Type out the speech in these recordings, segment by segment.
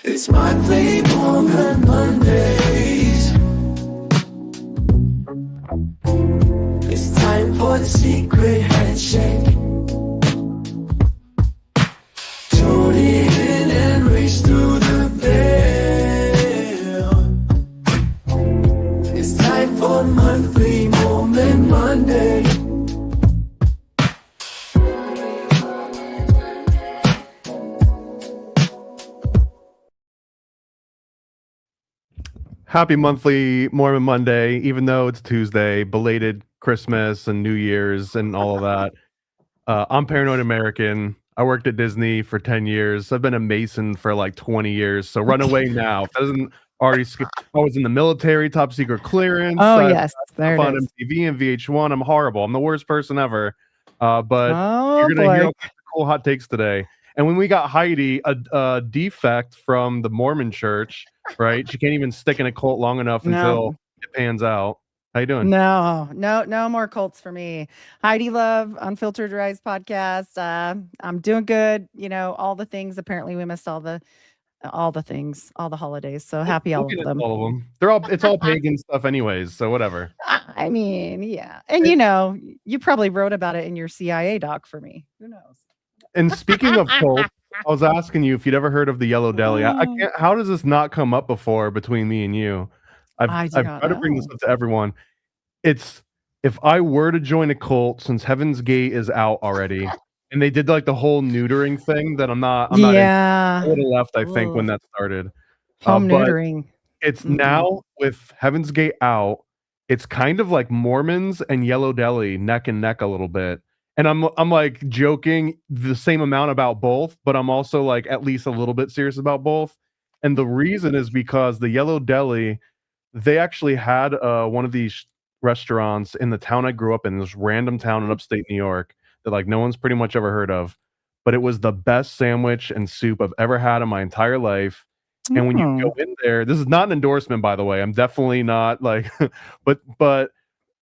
It's monthly Mormon Mondays. It's time for the secret handshake. Tune in and race through the veil. It's time for monthly Mormon Monday. Happy monthly Mormon Monday, even though it's Tuesday, belated Christmas and New Year's and all of that. I'm Paranoid American. I worked at Disney for 10 years. I've been a Mason for like 20 years. So run away now. If that doesn't already, I was in the military, top secret clearance. Oh, yes. There on it is. MTV and VH1. I'm horrible. I'm the worst person ever. But Oh, you're going to hear boy. all kinds of cool hot takes today. And when we got Heidi, a defect from the Mormon church, right? She can't even stick in a cult long enough until it pans out. How you doing? No more cults for me. Heidi Love, Unfiltered Rise podcast. I'm doing good. You know, all the things. Apparently, we missed all the things, all the holidays. So happy all of them. All of them. It's all pagan stuff, anyways. So whatever. I mean, yeah. And you know, you probably wrote about it in your CIA doc for me. Who knows? And speaking of cults, I was asking you if you'd ever heard of the Yellow Deli. I can't. How does this not come up before between me and you? I've tried to bring this up to everyone. It's if I were to join a cult, since Heaven's Gate is out already, and they did like the whole neutering thing that I'm not. I would have left, I think, when that started. Home neutering. It's now with Heaven's Gate out. It's kind of like Mormons and Yellow Deli neck and neck a little bit. And I'm like joking the same amount about both, but I'm also like at least a little bit serious about both. And the reason is because the Yellow Deli, they actually had one of these restaurants in the town I grew up in, this random town in upstate New York that like no one's pretty much ever heard of. But it was the best sandwich and soup I've ever had in my entire life. And when you go in there, this is not an endorsement, by the way. I'm definitely not like, but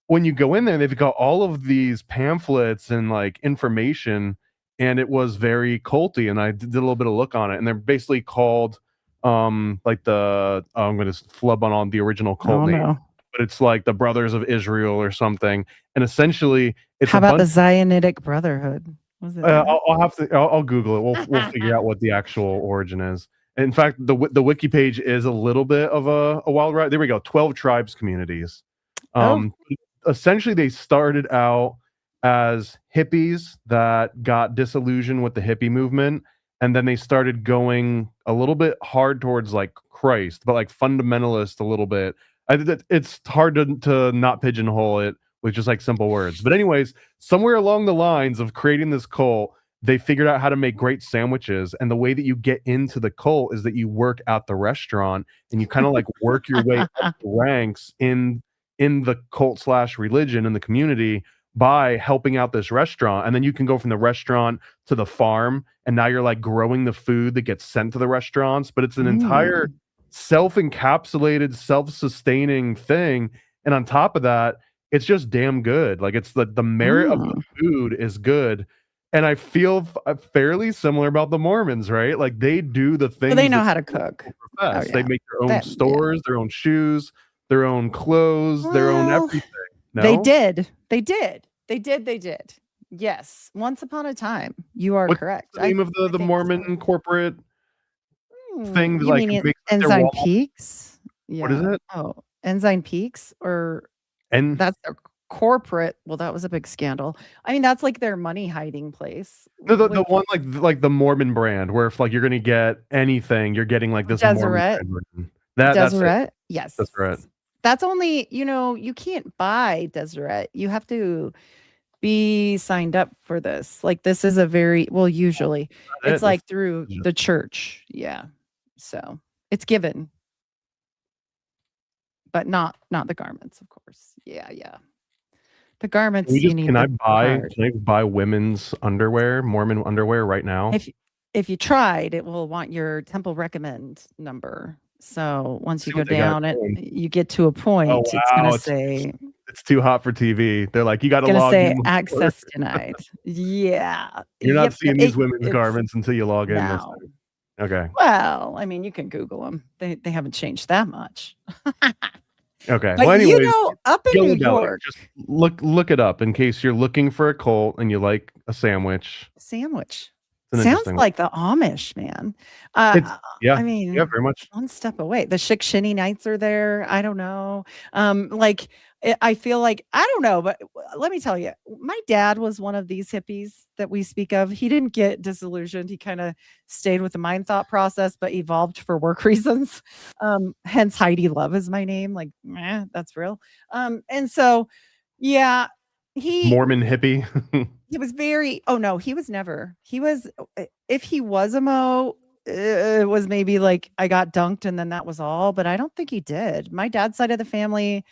when you go in there, they've got all of these pamphlets and like information, and it was very culty. And I did a little bit of look on it, and they're basically called like the I'm going to flub on the original cult name, but it's like the Brothers of Israel or something. And essentially, it's how about the Zionitic Brotherhood? Was it I'll Google it. We'll figure out what the actual origin is. In fact, the wiki page is a little bit of a wild ride. There we go. 12 tribes communities. Essentially, they started out as hippies that got disillusioned with the hippie movement, and then they started going a little bit hard towards like Christ, but like fundamentalist a little bit. It's hard to not pigeonhole it with just like simple words. But anyways, somewhere along the lines of creating this cult, they figured out how to make great sandwiches. And the way that you get into the cult is that you work at the restaurant and you kind of like work your way up the ranks in the cult / religion in the community by helping out this restaurant. And then you can go from the restaurant to the farm, and now you're like growing the food that gets sent to the restaurants. But it's an entire self-encapsulated, self-sustaining thing. And on top of that, it's just damn good. Like it's the merit of the food is good. And I feel fairly similar about the Mormons, right? Like they do the things. They know how to cook. They make their own stores, their own shoes, their own clothes, their own everything. No? They did. Yes. Once upon a time. You are correct. What's the name of the Mormon corporate thing? You like mean Ensign Peaks? Yeah. What is it? Oh, Ensign Peaks and that's their corporate. Well, that was a big scandal. I mean, that's like their money hiding place. The one like the Mormon brand, where if like you're gonna get anything, you're getting like this Deseret. Deseret? Yes. Deseret. That's only, you can't buy Deseret. You have to be signed up for this. Like this is usually it's like through the church. Yeah. So it's given. But not the garments, of course. Yeah. The garments. Can I buy women's underwear, Mormon underwear right now? If you tried, it will want your temple recommend number. So once you go down it, you get to a point. It's gonna say it's too hot for TV. They're like, you got to log in. Say access denied. Yeah. You're not seeing these women's garments until you log in. Okay. Well, I mean, you can Google them. They haven't changed that much. Okay. But Well, anyways, up in New Yellow Belly. York, Just look it up in case you're looking for a cult and you like a sandwich. sandwich. It's an Sounds interesting one. like the Amish, man. It's yeah, I mean, yeah, very much. one step away. The Chick Shinny Knights are there. I don't know. Like I feel like I don't know, but let me tell you, my dad was one of these hippies that we speak of. He didn't get disillusioned. He kind of stayed with the mind thought process, but evolved for work reasons. Hence Heidi Love is my name. Like, that's real. And so, yeah, he Mormon hippie. he was very oh, no, he was never. He was if he was a Mo, it was maybe like I got dunked and then that was all, but I don't think he did. My dad's side of the family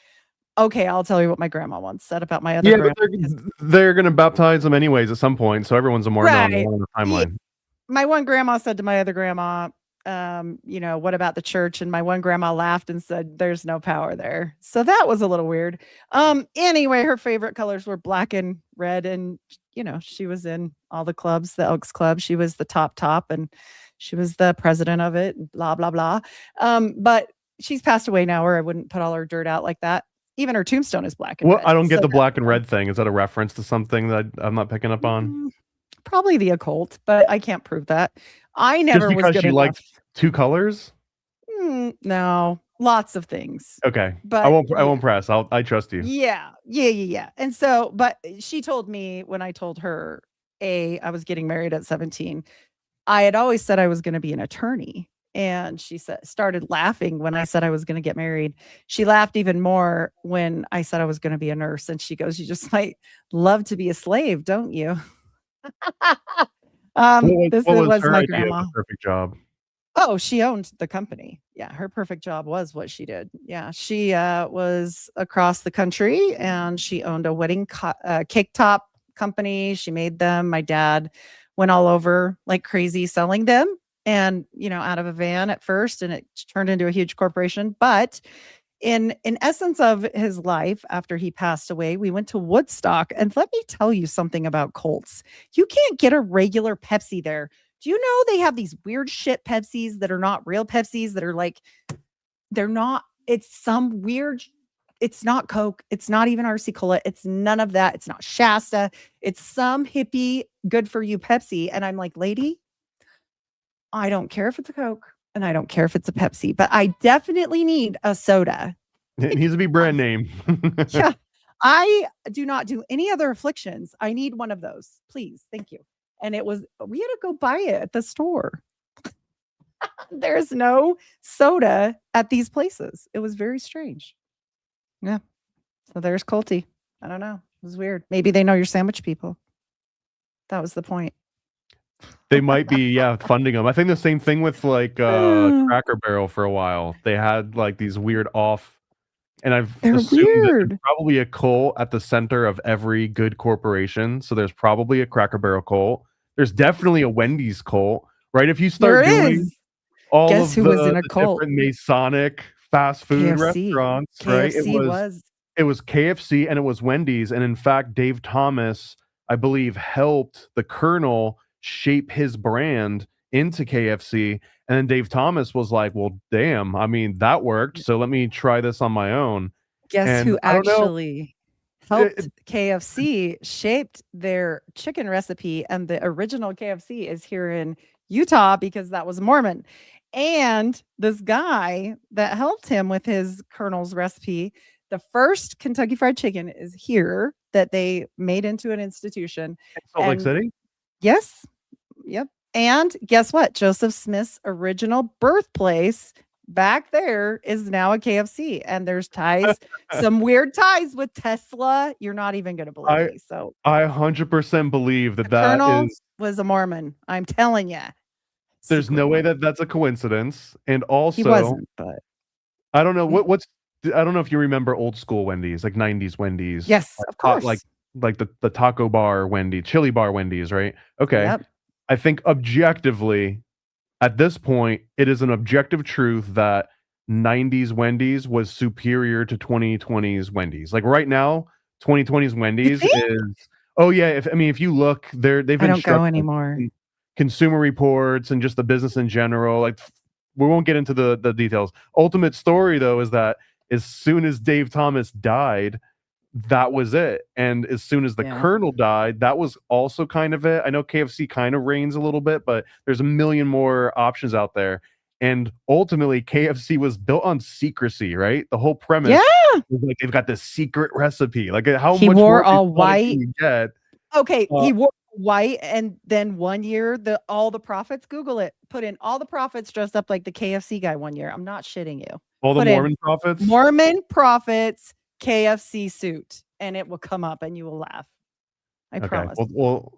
okay, I'll tell you what my grandma once said about my other Yeah, but grandma. they're gonna baptize them anyways at some point, so everyone's a Mormon on Right. the Yeah. timeline. My one grandma said to my other grandma, what about the church? And my one grandma laughed and said, there's no power there. So that was a little weird. Anyway, her favorite colors were black and red. And, she was in all the clubs, the Elks Club. She was the top, and she was the president of it, and blah, blah, blah. But she's passed away now, or I wouldn't put all her dirt out like that. Even her tombstone is black and red. I don't get the black and red thing. Is that a reference to something that I'm not picking up on? Probably the occult, but I can't prove that. I never was good she enough. liked two colors? No, lots of things. Okay. But I won't press. I trust you. Yeah. And so, but she told me when I told her, I was getting married at 17. I had always said I was going to be an attorney. And she started laughing when I said I was going to get married. She laughed even more when I said I was going to be a nurse. And she goes, you just might love to be a slave, don't you? This was my grandma. Perfect job. Oh, she owned the company. Yeah, her perfect job was what she did. Yeah, she was across the country and she owned a wedding cake top company. She made them. My dad went all over like crazy selling them and, out of a van at first, and it turned into a huge corporation. But in essence of his life, after he passed away, we went to Woodstock. And let me tell you something about Colts. You can't get a regular Pepsi there. Do you know they have these weird shit Pepsis that are not real Pepsis that are like, it's some weird, it's not Coke. It's not even RC Cola. It's none of that. It's not Shasta. It's some hippie, good for you Pepsi. And I'm like, lady, I don't care if it's a Coke and I don't care if it's a Pepsi, but I definitely need a soda. It needs to be brand name. Yeah. I do not do any other afflictions. I need one of those, please. Thank you. And we had to go buy it at the store. There's no soda at these places. It was very strange. Yeah. So there's Colty. I don't know. It was weird. Maybe they know you're sandwich people. That was the point. They might be, funding them. I think the same thing with like Cracker Barrel for a while. They had like these weird and they're assumed weird. There's probably a cult at the center of every good corporation. So there's probably a Cracker Barrel cult. There's definitely a Wendy's cult, right? If you start doing all Guess of who was in a cult? different Masonic fast food KFC. restaurants, KFC right? It was KFC and it was Wendy's. And in fact, Dave Thomas, I believe, helped the Colonel shape his brand into KFC. And then Dave Thomas was like, well, damn, I mean, that worked. So let me try this on my own. Guess who actually helped KFC shaped their chicken recipe, and the original KFC is here in Utah because that was Mormon. And this guy that helped him with his Colonel's recipe, the first Kentucky Fried Chicken is here that they made into an institution. Salt Lake City? Yes. Yep. And guess what? Joseph Smith's original birthplace back there is now a KFC, and there's ties, some weird ties with Tesla. You're not even going to believe me. So I 100% believe that Colonel was a Mormon. I'm telling you. There's no way that that's a coincidence. And also, he wasn't, but I don't know I don't know if you remember old school Wendy's, like 90s Wendy's. Yes, of course. Like the taco bar Wendy's, chili bar Wendy's, right? Okay. Yep. I think objectively, at this point, it is an objective truth that 90s Wendy's was superior to 2020s Wendy's. Like right now, 2020s Wendy's is if you look, they've been I don't go anymore. Consumer Reports and just the business in general. Like, we won't get into the details. Ultimate story, though, is that as soon as Dave Thomas died, that was it. And as soon as the Colonel died, that was also kind of it. I know KFC kind of reigns a little bit, but there's a million more options out there. And ultimately, KFC was built on secrecy, right? The whole premise was like they've got this secret recipe. Like, how he much wore more all white. can you get? Okay, he wore white, and then one year all the prophets, Google it, put in all the prophets dressed up like the KFC guy one year. I'm not shitting you. All the Mormon prophets? Mormon prophets KFC suit, and it will come up and you will laugh. I promise. We'll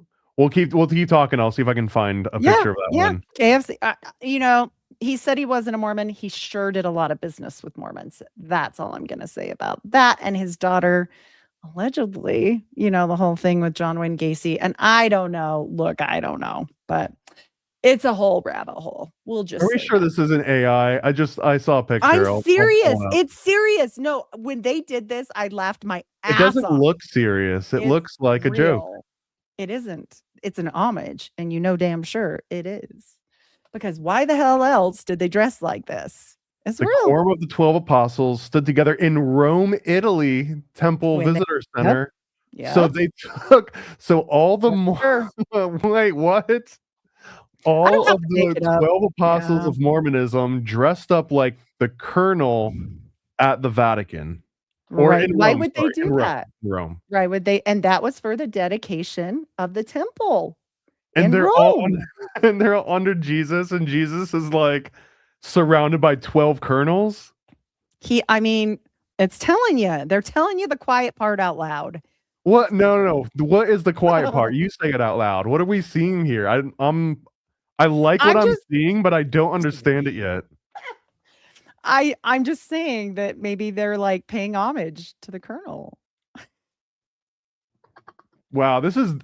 keep talking. I'll see if I can find a picture of that one. KFC. He said he wasn't a Mormon. He sure did a lot of business with Mormons. That's all I'm going to say about that. And his daughter, allegedly, the whole thing with John Wayne Gacy. And I don't know. Look, I don't know, but it's a whole rabbit hole. We'll just. Are we sure this isn't AI? I saw a picture. I'm serious. It's serious. No, when they did this, I laughed my ass off. It doesn't look serious. It looks like a joke. It isn't. It's an homage, and damn sure it is. Because why the hell else did they dress like this? It's the real. quorum of the 12 apostles stood together in Rome, Italy, Temple Visitor Center. Yep. So they took all the wait, what? All of the 12 apostles of Mormonism dressed up like the Colonel at the Vatican. Or in Rome, why would they do that? Rome. Right, would they? And that was for the dedication of the temple. And they're all under Jesus, and Jesus is like surrounded by 12 colonels. It's telling you. They're telling you the quiet part out loud. What? No. What is the quiet part? You say it out loud. What are we seeing here? I like what I'm seeing, but I don't understand it yet. I'm just saying that maybe they're like paying homage to the Colonel. Wow, this is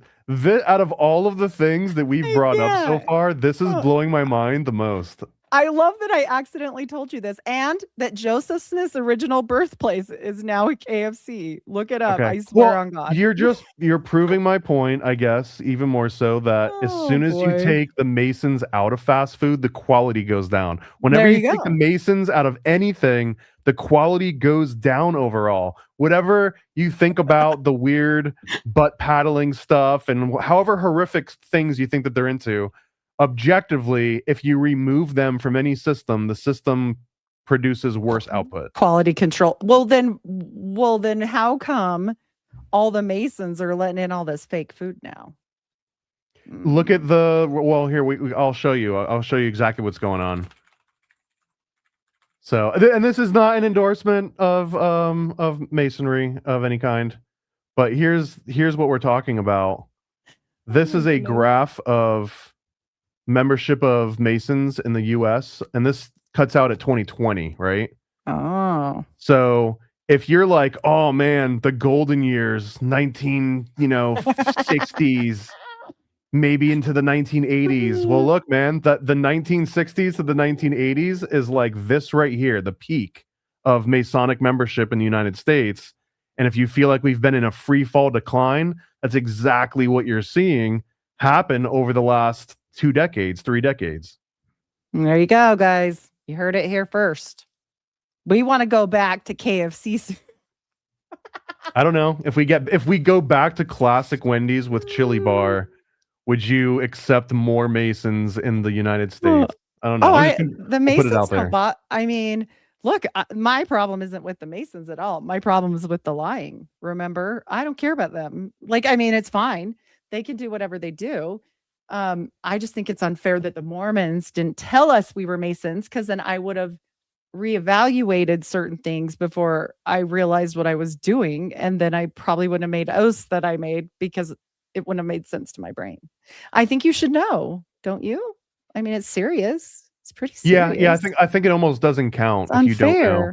out of all of the things that we've brought up so far, this is blowing my mind the most. I love that I accidentally told you this, and that Joseph Smith's original birthplace is now a KFC. Look it up. Okay. I swear on God. You're proving my point, I guess, even more so that as soon as you take the Masons out of fast food, the quality goes down. Whenever you take the Masons out of anything, the quality goes down overall. Whatever you think about the weird butt paddling stuff and however horrific things you think that they're into, objectively, if you remove them from any system, the system produces worse output. Quality control. Well, then how come all the Masons are letting in all this fake food now? Look at here, I'll show you. I'll show you exactly what's going on. So, and this is not an endorsement of Masonry of any kind, but here's what we're talking about. This is a graph of membership of Masons in the US, and this cuts out at 2020, right? Oh. So if you're like, oh man, the golden years, 60s, maybe into the 1980s. Well, look, man, the 1960s to the 1980s is like this right here, the peak of Masonic membership in the United States. And if you feel like we've been in a free fall decline, that's exactly what you're seeing happen over the last 3 decades. There you go, guys. You heard it here first. We want to go back to KFC. I don't know. If we go back to classic Wendy's with chili bar, would you accept more Masons in the United States? I don't know. The Masons look, my problem isn't with the Masons at all. My problem is with the lying. Remember, I don't care about them. It's fine. They can do whatever they do. I just think it's unfair that the Mormons didn't tell us we were Masons, because then I would have reevaluated certain things before I realized what I was doing. And then I probably wouldn't have made oaths that I made, because it wouldn't have made sense to my brain. I think you should know, don't you? It's serious. It's pretty serious. Yeah. I think it almost doesn't count if you don't know.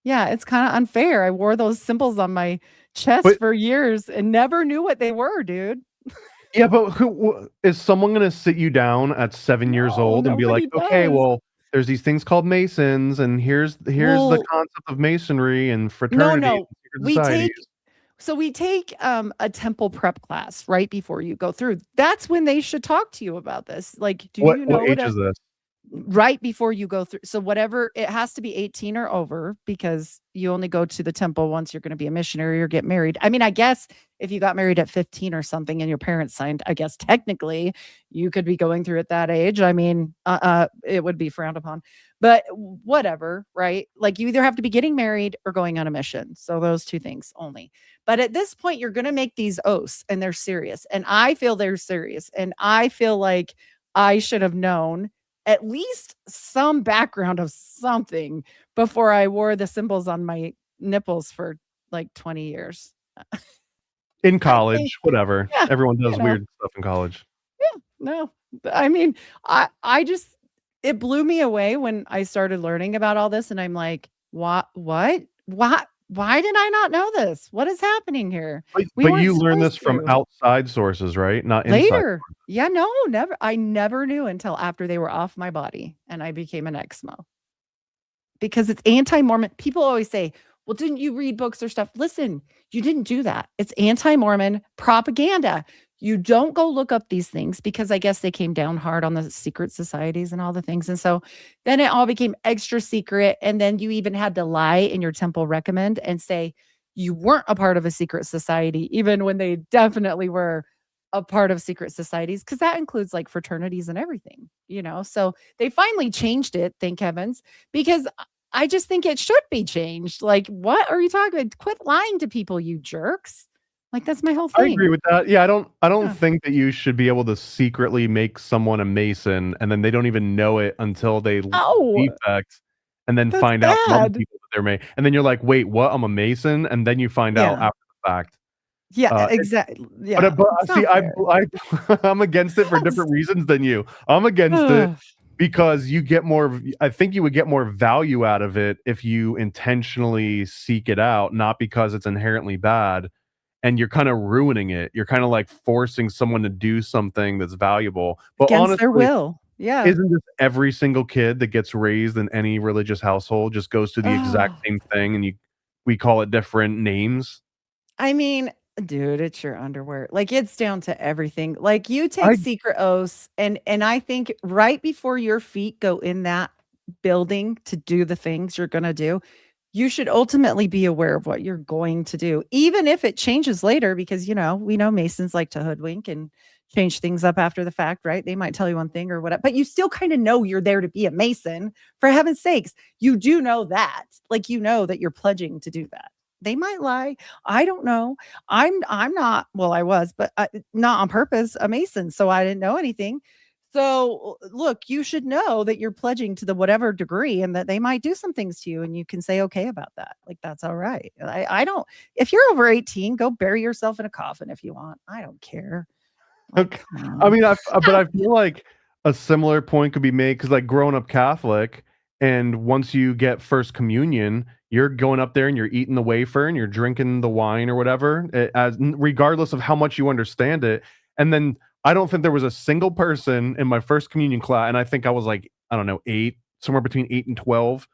Yeah, it's kind of unfair. I wore those symbols on my chest for years and never knew what they were, dude. Yeah, but is someone going to sit you down at 7 years old and be like, okay, well, there's these things called Masons, and here's the concept of Masonry and fraternity. No. So we take a temple prep class right before you go through. That's when they should talk to you about this. Like, do you What know age is this? right before you go through? So whatever, it has to be 18 or over because you only go to the temple once you're going to be a missionary or get married. I mean, I guess if you got married at 15 or something and your parents signed, I guess technically you could be going through at that age. I mean, it would be frowned upon, but whatever, right? Like you either have to be getting married or going on a mission. So those two things only. But at this point, you're going to make these oaths and they're serious. And I feel they're serious. And I feel like I should have known at least some background of something before I wore the symbols on my nipples for like 20 years. In college, whatever. Yeah, Everyone does you know. weird stuff in college. No, I mean, I just, it blew me away when I started learning about all this. And I'm like, what? Why did I not know this? What is happening here? We But weren't you learned this supposed from to. outside sources, right? Not inside. Later. Yeah, no, never. I never knew until after they were off my body and I became an ex-Mo. Because it's anti-Mormon. People always say, well, didn't you read books or stuff? Listen, you didn't do that. It's anti-Mormon propaganda. You don't go look up these things because I guess they came down hard on the secret societies and all the things. And so then it all became extra secret. And then you even had to lie in your temple recommend and say you weren't a part of a secret society, even when they definitely were a part of secret societies, because that includes like fraternities and everything, you know? So they finally changed it, thank heavens, because I just think it should be changed. Like, what are you talking about? Quit lying to people, you jerks. Like, that's my whole I thing. agree with that. Yeah, I don't Yeah. think that you should be able to secretly make someone a Mason and then they don't even know it until they Oh, defect and then that's find out from other bad. people that they're Mason. And then you're like, wait, what? I'm a Mason? And then you find out Yeah. after the fact. Yeah, It, exactly. Yeah. but It's see, not fair. I'm against it for different reasons than you. I'm against it Ugh. because you get more. I think you would get more value out of it if you intentionally seek it out, not because it's inherently bad. And you're kind of ruining it. You're kind of like forcing someone to do something that's valuable. But Against their honestly, will. Yeah. isn't this every single kid that gets raised in any religious household just goes through the exact Oh, same thing and we call it different names? I mean, dude, it's your underwear. Like it's down to everything. Like you take I secret oaths and I think right before your feet go in that building to do the things you're going to do, you should ultimately be aware of what you're going to do, even if it changes later, because, you know, we know Masons like to hoodwink and change things up after the fact, right? They might tell you one thing or whatever, but you still kind of know you're there to be a Mason, for heaven's sakes. You do know that, like, you know that you're pledging to do that. They might lie. I don't know. I'm not, well, I was, but not on purpose, a Mason. So I didn't know anything. So, look, you should know that you're pledging to the whatever degree and that they might do some things to you and you can say okay about that. Like that's all right. I don't, if you're over 18, go bury yourself in a coffin if you want. I don't care. Like, Okay. come I on. mean, but I feel like a similar point could be made because, like, growing up Catholic, and once you get First Communion, you're going up there and you're eating the wafer and you're drinking the wine or whatever, regardless of how much you understand it. And then I don't think there was a single person in my First Communion class, and I think I was like, I don't know, 8, somewhere between 8 and 12.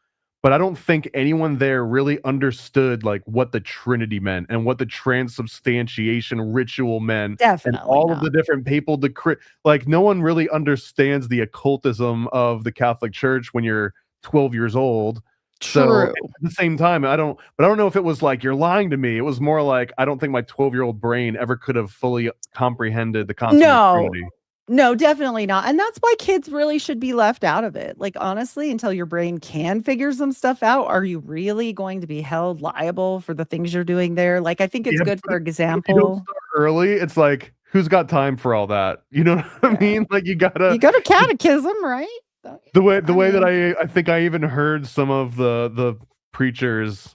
But I don't think anyone there really understood like what the Trinity meant and what the transubstantiation ritual meant and Definitely all of the not. different papal decree. Like no one really understands the occultism of the Catholic Church when you're 12 years old. So True. at the same time, I don't know if it was like you're lying to me. It was more like I don't think my 12-year-old brain ever could have fully comprehended the concept of No, Trinity. no, definitely not. And that's why kids really should be left out of it. Like, honestly, until your brain can figure some stuff out, are you really going to be held liable for the things you're doing there? Like, I think it's Yeah, good, for but if you don't example. start early, it's like who's got time for all that? You know what I Yeah. mean? Like you You gotta go to catechism, right? Don't you? the I way that mean, I think I even heard some of the preachers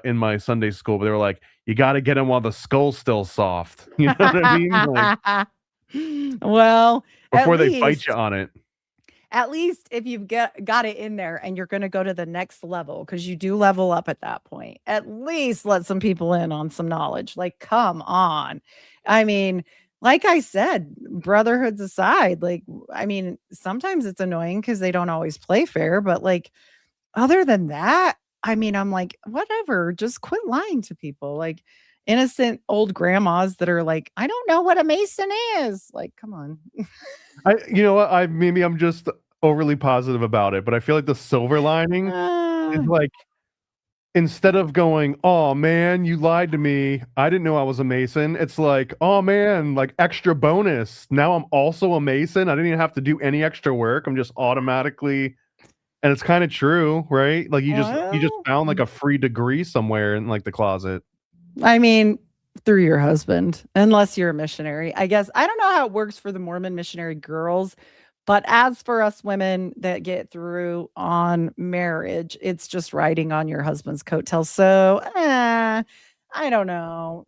in my Sunday school, but they were like, you got to get them while the skull's still soft. You know what I mean? Like well, at before they fight you least on it. At least if you've got it in there and you're gonna go to the next level, because you do level up at that point, at least let some people in on some knowledge. Like, come on. I mean, like I said, brotherhoods aside, like, I mean, sometimes it's annoying because they don't always play fair, but like, other than that, I mean, I'm like, whatever, just quit lying to people. Like, innocent old grandmas that are like, I don't know what a Mason is. Like, come on. You know what? Maybe I'm just overly positive about it, but I feel like the silver lining is like, instead of going, oh man, you lied to me, I didn't know I was a Mason. It's like, oh man, like extra bonus. Now I'm also a Mason. I didn't even have to do any extra work. I'm just automatically, and it's kind of true, right? Like you just found like a free degree somewhere in like the closet. I mean, through your husband, unless you're a missionary. I guess I don't know how it works for the Mormon missionary girls, but as for us women that get through on marriage, it's just riding on your husband's coattails. So, I don't know.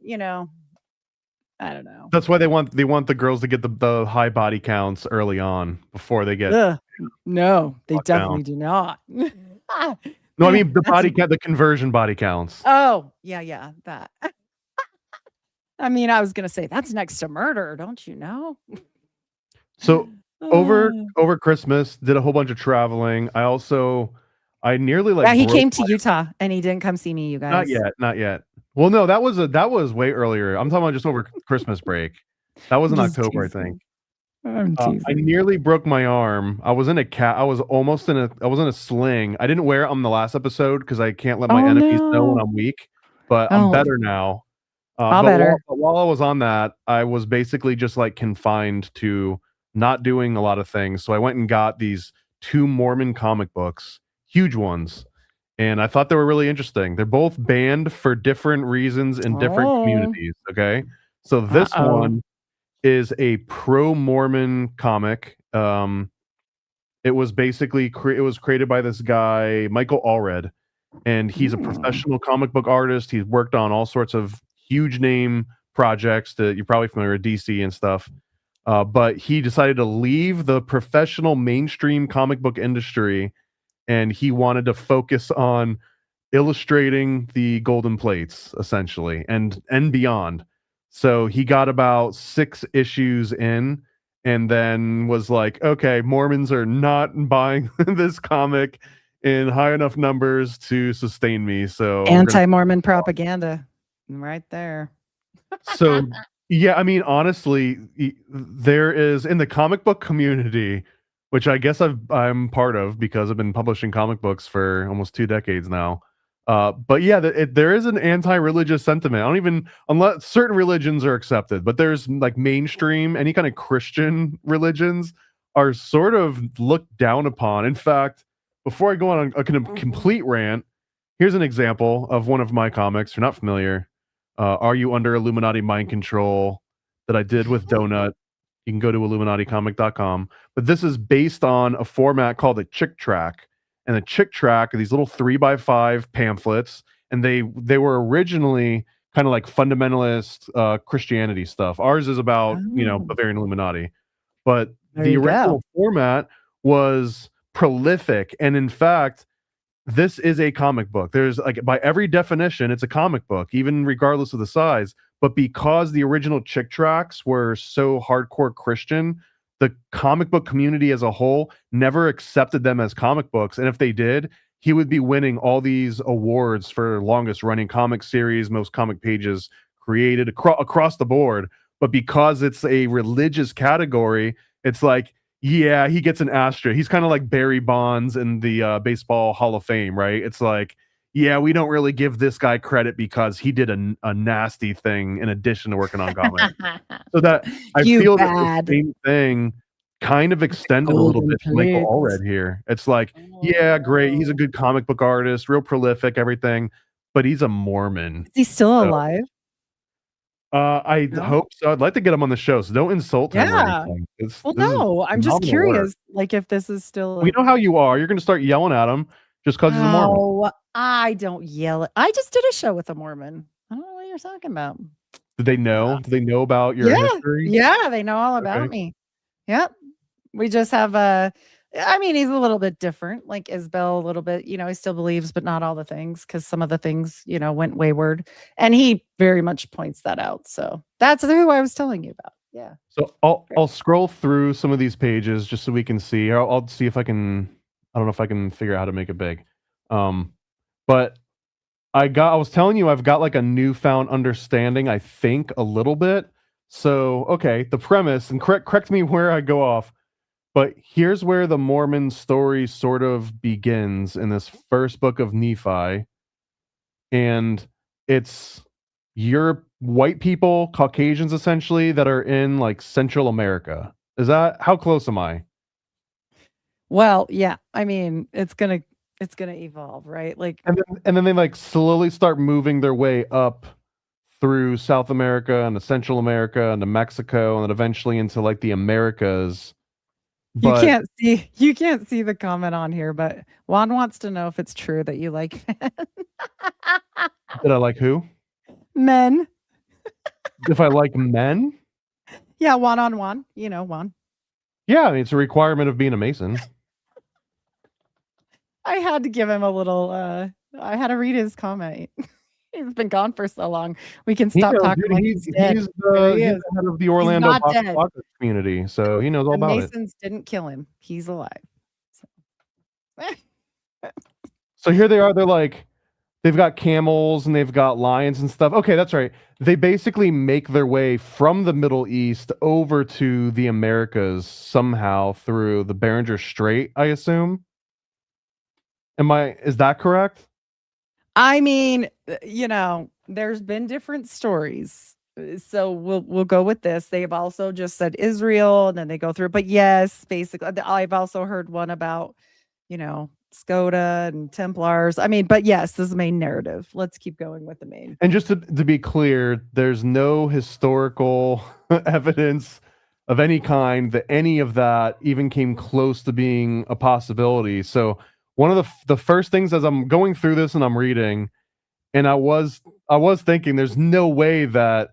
I don't know. That's why they want the girls to get the high body counts early on before they get no, they locked down. definitely do not. No, I mean the body count, the conversion body counts. Oh, yeah, that. I mean, I was gonna say that's next to murder, don't you know? So over Christmas, did a whole bunch of traveling. I nearly like he came to Utah and he didn't come see me, you guys. Not yet. Well, no, that was way earlier. I'm talking about just over Christmas break. That was in October, teasing. I think. I'm teasing. I nearly broke my arm. I was in a sling. I didn't wear it on the last episode because I can't let my enemies know when I'm weak. But I'm better now. While I was on that, I was basically just like confined to not doing a lot of things. So I went and got these 2 Mormon comic books, huge ones. And I thought they were really interesting. They're both banned for different reasons in different communities. Okay. So this one is a pro-Mormon comic. It was basically it was created by this guy, Michael Allred, and he's a professional comic book artist. He's worked on all sorts of huge name projects that you're probably familiar with, DC and stuff. But he decided to leave the professional mainstream comic book industry, and he wanted to focus on illustrating the golden plates, essentially, and beyond. So he got about 6 issues in, and then was like, okay, Mormons are not buying this comic in high enough numbers to sustain me. So anti-Mormon propaganda right there. So yeah, I mean, honestly, there is, in the comic book community, which I guess I'm part of because I've been publishing comic books for almost 2 decades now. But yeah, there is an anti-religious sentiment. I don't even, unless certain religions are accepted, but there's like mainstream, any kind of Christian religions are sort of looked down upon. In fact, before I go on a complete rant, here's an example of one of my comics. If you're not familiar, Are You Under Illuminati Mind Control, that I did with Donut. You can go to illuminaticomic.com. But this is based on a format called a chick track. And the chick track are these little 3x5 pamphlets. And they were originally kind of like fundamentalist Christianity stuff. Ours is about, Bavarian Illuminati. But the original format was prolific. And in fact, this is a comic book. There's like, by every definition, it's a comic book, even regardless of the size. But because the original chick tracks were so hardcore Christian, the comic book community as a whole never accepted them as comic books. And if they did, he would be winning all these awards for longest running comic series, most comic pages created across the board. But because it's a religious category, it's like, yeah, he gets an asterisk. He's kind of like Barry Bonds in the Baseball Hall of Fame, right? It's like, yeah, we don't really give this guy credit because he did a nasty thing in addition to working on comics. So that I feel that the same thing kind of extended a little bit to Michael Allred here. It's like, yeah, great. He's a good comic book artist, real prolific, everything, but he's a Mormon. Is he still alive? I hope so. I'd like to get him on the show, so don't insult him or anything. No, I'm just curious, like if this is still. We know how you are. You're going to start yelling at him just because he's a Mormon. Oh, I don't yell. I just did a show with a Mormon. I don't know what you're talking about. Did they know? Do they know about your history? Yeah, they know all about me. Yep. We just have I mean, he's a little bit different, like Isabel, a little bit, he still believes, but not all the things, because some of the things, went wayward. And he very much points that out. So that's who I was telling you about. Yeah. So I'll scroll through some of these pages just so we can see. I'll see if I don't know if I can figure out how to make it big. But I was telling you, I've got like a newfound understanding, I think, a little bit. So, okay, the premise, and correct me where I go off, but here's where the Mormon story sort of begins in this first book of Nephi. And it's Europe, white people, Caucasians essentially, that are in like Central America. Is that how close am I? Well, yeah. I mean, it's gonna evolve, right? Like, And then they like slowly start moving their way up through South America and to Central America and to Mexico and then eventually into like the Americas. you But can't see the comment on here, but Juan wants to know if it's true that you like did I like who? men. If I like men? Yeah, one-on-one. You know, Juan. Yeah, I mean, it's a requirement of being a Mason. I had to give him a little. I had to read his comment. He's been gone for so long. We can stop talking like he's dead. He's There he the is. head of the Orlando not Box dead. Pocket community, so he knows all The about it. Masons didn't kill him. He's alive. So here they are. They're like, they've got camels and they've got lions and stuff. Okay, that's right. They basically make their way from the Middle East over to the Americas somehow through the Beringer Strait, I assume. Is that correct? I mean, you know, there's been different stories. So we'll go with this. They've also just said Israel and then they go through. But yes, basically, I've also heard one about, you know, Skoda and Templars. I mean, but yes, this is the main narrative. Let's keep going with the main. And just to be clear, there's no historical evidence of any kind that any of that even came close to being a possibility. So one of the first things as I'm going through this and I'm reading, and I was thinking, there's no way that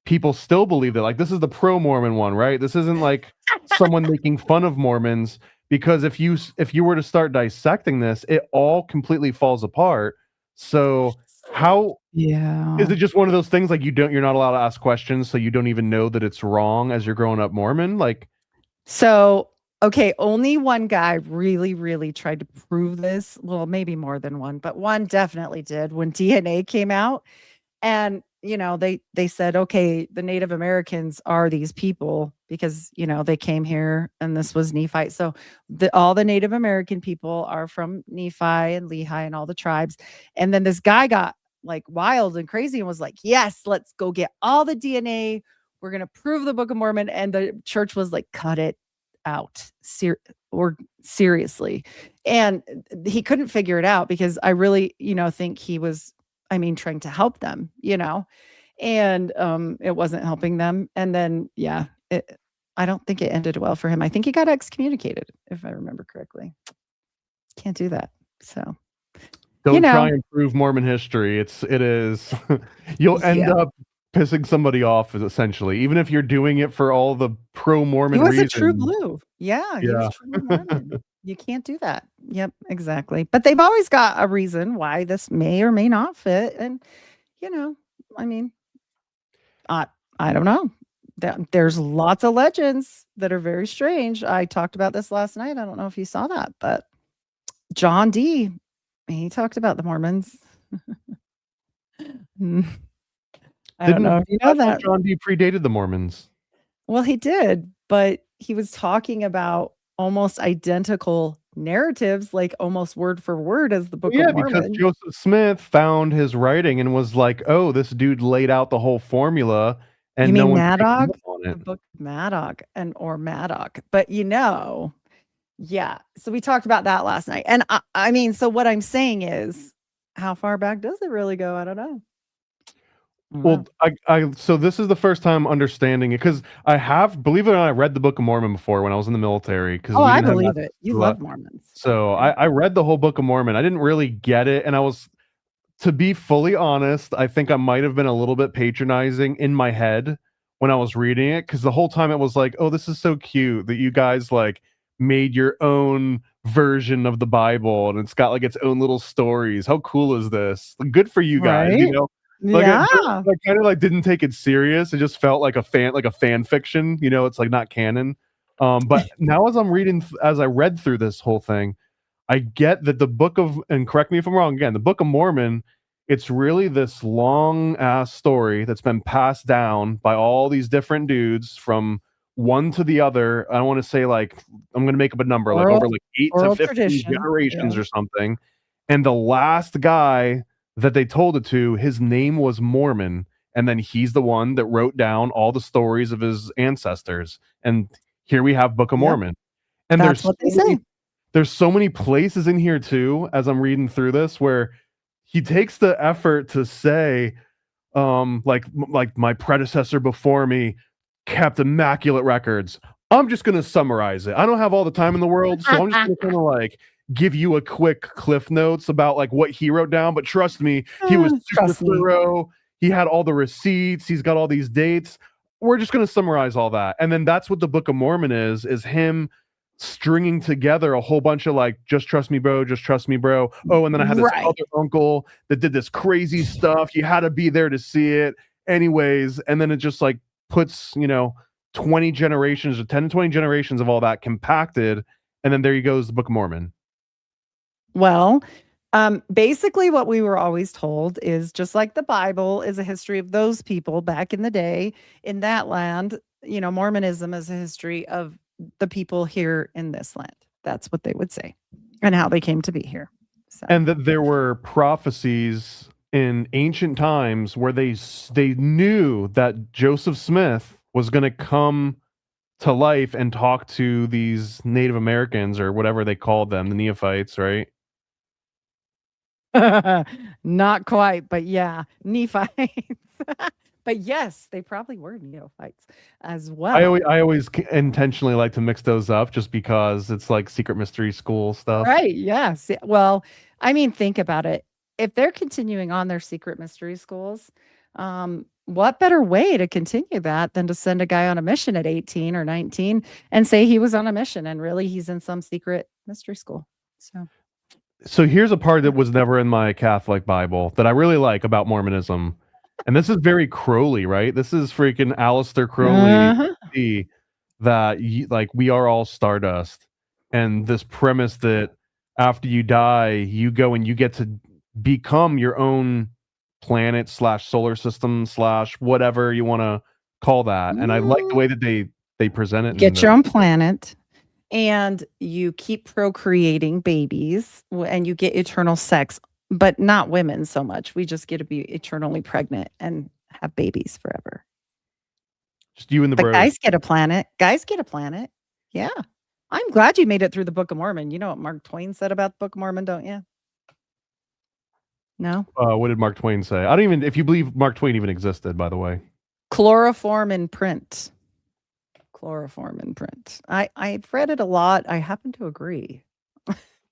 people still believe that. Like, this is the pro-Mormon one, right? This isn't like someone making fun of Mormons, because if you were to start dissecting this, it all completely falls apart. So how is it just one of those things like you're not allowed to ask questions, so you don't even know that it's wrong as you're growing up Mormon? Like, so okay, only one guy really tried to prove this. Well, maybe more than one, but one definitely did when DNA came out. And, you know, they said, okay, the Native Americans are these people because, you know, they came here and this was Nephi. So all the Native American people are from Nephi and Lehi and all the tribes. And then this guy got like wild and crazy and was like, yes, let's go get all the DNA. We're going to prove the Book of Mormon. And the church was like, cut it out seriously. And he couldn't figure it out because I really, you know, think he was, I mean, trying to help them, you know, and it wasn't helping them. And then, yeah, I don't think it ended well for him. I think he got excommunicated, if I remember correctly. Can't do that. So don't try and prove Mormon history. It is you'll end up pissing somebody off, essentially, even if you're doing it for all the pro-Mormon reasons. He was a true blue. Yeah, he was true Mormon. You can't do that. Yep, exactly. But they've always got a reason why this may or may not fit. And, you know, I mean, I don't know. There's lots of legends that are very strange. I talked about this last night. I don't know if you saw that, but John D., he talked about the Mormons. I don't know if you know that. John D. predated the Mormons. Well, he did, but he was talking about almost identical narratives, like almost word for word as the Book of Mormon. Yeah, because Joseph Smith found his writing and was like, "Oh, this dude laid out the whole formula." And you mean no one Maddox? On it. The Book of Maddox or Maddox, but you know, yeah. So we talked about that last night, and I mean, so what I'm saying is, how far back does it really go? I don't know. Well, so this is the first time understanding it, because I have, believe it or not, I read the Book of Mormon before when I was in the military. Oh, I believe it. You love Mormons. So I read the whole Book of Mormon. I didn't really get it, and I was, to be fully honest, I think I might have been a little bit patronizing in my head when I was reading it, because the whole time it was like, oh, this is so cute that you guys like made your own version of the Bible, and it's got like its own little stories. How cool is this? Good for you guys, right? you know? Like, yeah, I kind of like didn't take it serious. It just felt like a fan fiction, you know. It's like not canon. But now as I read through this whole thing, I get that the book of, and correct me if I'm wrong again, the Book of Mormon It's really this long ass story that's been passed down by all these different dudes from one to the other. I don't want to say like I'm going to make up a number like over Oral like 8 to oral 15 tradition. Yeah. generations or something. And the last guy that they told it to, his name was Mormon, and then he's the one that wrote down all the stories of his ancestors. And here we have Book of Yep. Mormon. And That's what they say. there's so many places in here too, as I'm reading through this, where he takes the effort to say, like my predecessor before me kept immaculate records. I'm just gonna summarize it. I don't have all the time in the world, so I'm just gonna kind of like give you a quick cliff notes about like what he wrote down. But trust me, he was super Trust me. thorough. He had all the receipts. He's got all these dates. We're just gonna summarize all that, and then that's what the Book of Mormon is him stringing together a whole bunch of like just trust me bro, just trust me bro. Oh, and then I had this Right. other uncle that did this crazy stuff. You had to be there to see it anyways. And then it just like puts 20 generations or 10 to 20 generations of all that compacted, and then there you goes the Book of Mormon. Well, basically what we were always told is just like the Bible is a history of those people back in the day in that land, Mormonism is a history of the people here in this land. That's what they would say and how they came to be here. So. And that there were prophecies in ancient times where they knew that Joseph Smith was going to come to life and talk to these Native Americans or whatever they called them, the neophytes, right? Not quite, but yeah, Nephites. But yes, they probably were neophytes as well. I always intentionally like to mix those up just because it's like secret mystery school stuff. Right. Yes. Well, I mean, think about it. If they're continuing on their secret mystery schools, what better way to continue that than to send a guy on a mission at 18 or 19 and say he was on a mission and really he's in some secret mystery school. So here's a part that was never in my Catholic Bible that I really like about Mormonism. And this is very Crowley, right? This is freaking Aleister Crowley, that like we are all stardust. And this premise that after you die, you go and you get to become your own planet / solar system / whatever you want to call that. And I like the way that they present it. Get your own planet. And you keep procreating babies and you get eternal sex, but not women so much. We just get to be eternally pregnant and have babies forever. Just you and the bros. bros. Guys get a planet. Guys get a planet. Yeah. I'm glad you made it through the Book of Mormon. You know what Mark Twain said about the Book of Mormon, don't you? No? What did Mark Twain say? I don't even, if you believe Mark Twain even existed, by the way. Chloroform in print. Chloroform in print. I've read it a lot. I happen to agree.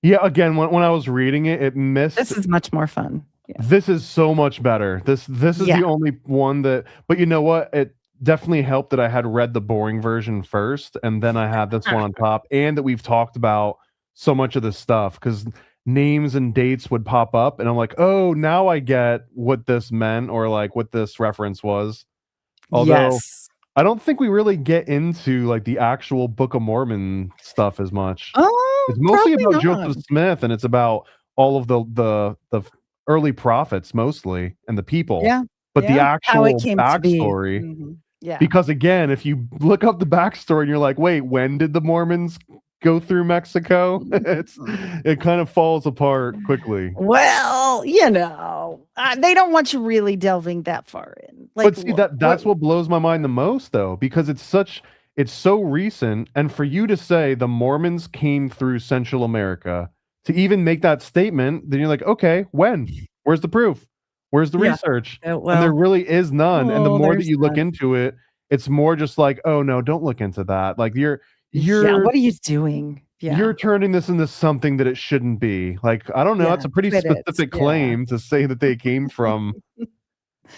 Yeah, again, when I was reading it, it missed. This is much more fun. Yeah. This is so much better. This is the only one that. But you know what? It definitely helped that I had read the boring version first, and then I had this one on top, and that we've talked about so much of this stuff because names and dates would pop up, and I'm like, oh, now I get what this meant or like what this reference was. Although. Yes. I don't think we really get into like the actual Book of Mormon stuff as much. Oh, it's mostly about Joseph Smith, and it's about all of the early prophets mostly and the people. Yeah. But the actual backstory. Yeah. Because again, if you look up the backstory and you're like, wait, when did the Mormons go through Mexico? It kind of falls apart quickly. Well, they don't want you really delving that far in. Like, but see, that's what blows my mind the most, though, because it's so recent, and for you to say the Mormons came through Central America, to even make that statement, then you're like, okay, when? Where's the proof? Where's the research? And there really is none. And the more that you look into it, it's more just like, oh no, don't look into that. Like you're what are you doing? Yeah. You're turning this into something that it shouldn't be. Like, I don't know. It's a pretty specific claim to say that they came from.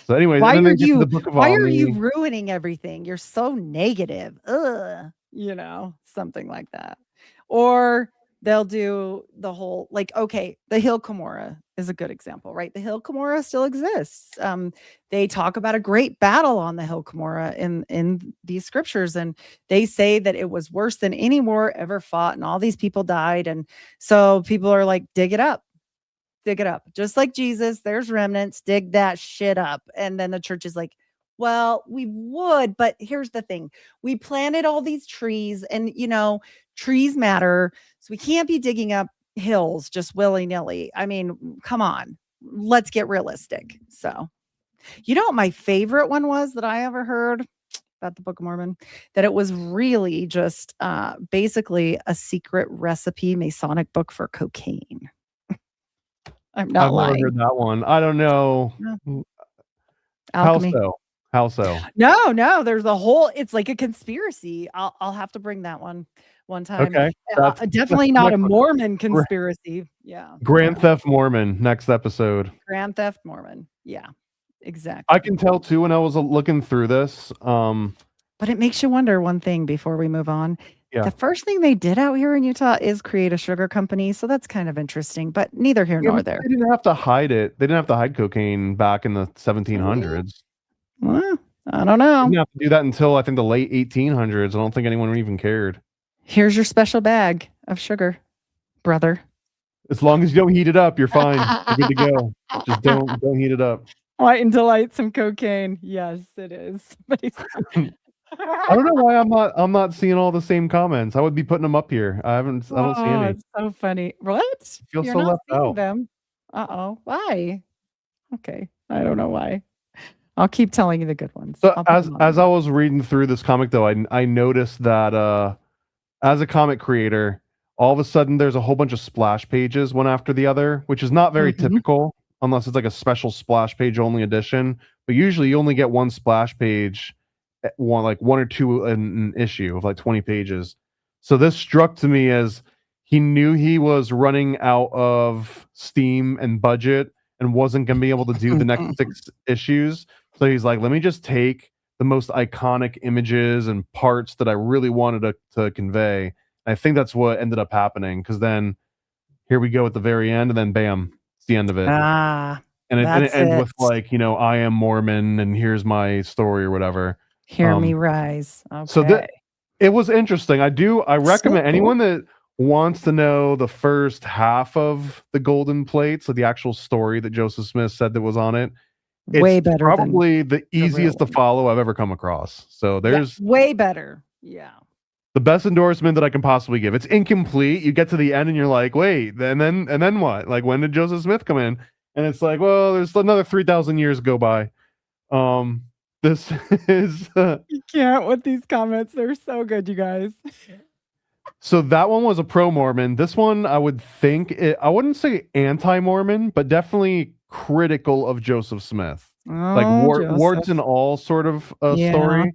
So anyway, why are you ruining everything? You're so negative. Ugh. Something like that. Or they'll do the whole, like, okay, the Hill Cumorah is a good example, right? The Hill Cumorah still exists. They talk about a great battle on the Hill Cumorah in these scriptures, and they say that it was worse than any war ever fought, and all these people died. And so people are like, dig it up. dig it up. Just like Jesus, there's remnants, dig that shit up. And then the church is like, well, we would, but here's the thing. We planted all these trees and, trees matter. So we can't be digging up hills just willy-nilly. I mean, come on. Let's get realistic. So, what my favorite one was that I ever heard about the Book of Mormon, that it was really just basically a secret recipe Masonic book for cocaine. I'm not lying. I've never heard that one. I don't know. Alchemy. How so? No, there's a whole, it's like a conspiracy. I'll have to bring that one time. Okay. Definitely not a Mormon conspiracy. Yeah. Grand Theft Mormon, next episode. Grand Theft Mormon. Yeah, exactly. I can tell too when I was looking through this. But it makes you wonder one thing before we move on. Yeah. The first thing they did out here in Utah is create a sugar company. So that's kind of interesting, but neither here nor there. They didn't have to hide it. They didn't have to hide cocaine back in the 1700s. Well, I don't know. They didn't have to do that until I think the late 1800s. I don't think anyone even cared. Here's your special bag of sugar, brother. As long as you don't heat it up, you're fine. You're good to go. Just don't heat it up. Wait until I eat some cocaine. Yes, it is. I don't know why I'm not seeing all the same comments. I would be putting them up here. I don't see any. It's so funny. What? Feel You're so not left seeing out. them. Uh-oh. Why? Okay. I don't know why. I'll keep telling you the good ones. So as I was reading through this comic though, I noticed that as a comic creator, all of a sudden there's a whole bunch of splash pages one after the other, which is not very typical unless it's like a special splash page only edition. But usually you only get one splash page, one or two in an issue of like 20 pages. So this struck to me as he knew he was running out of steam and budget and wasn't going to be able to do the next 6 issues. So he's like, let me just take the most iconic images and parts that I really wanted to convey. And I think that's what ended up happening, because then here we go at the very end, and then bam, it's the end of it. And it ends with like, I am Mormon and here's my story or whatever. Hear me rise. Okay. So it was interesting. I recommend anyone that wants to know the first half of the Golden Plate, so the actual story that Joseph Smith said that was on it. It's way better. Probably the easiest to follow I've ever come across. So there's way better. Yeah. The best endorsement that I can possibly give. It's incomplete. You get to the end and you're like, wait, and then what? Like, when did Joseph Smith come in? And it's like, well, there's another 3,000 years go by. This is you can't with these comments. They're so good, you guys. So that one was a pro-Mormon. This one, I would think, I wouldn't say anti-Mormon, but definitely critical of Joseph Smith. Like warts and all sort of story.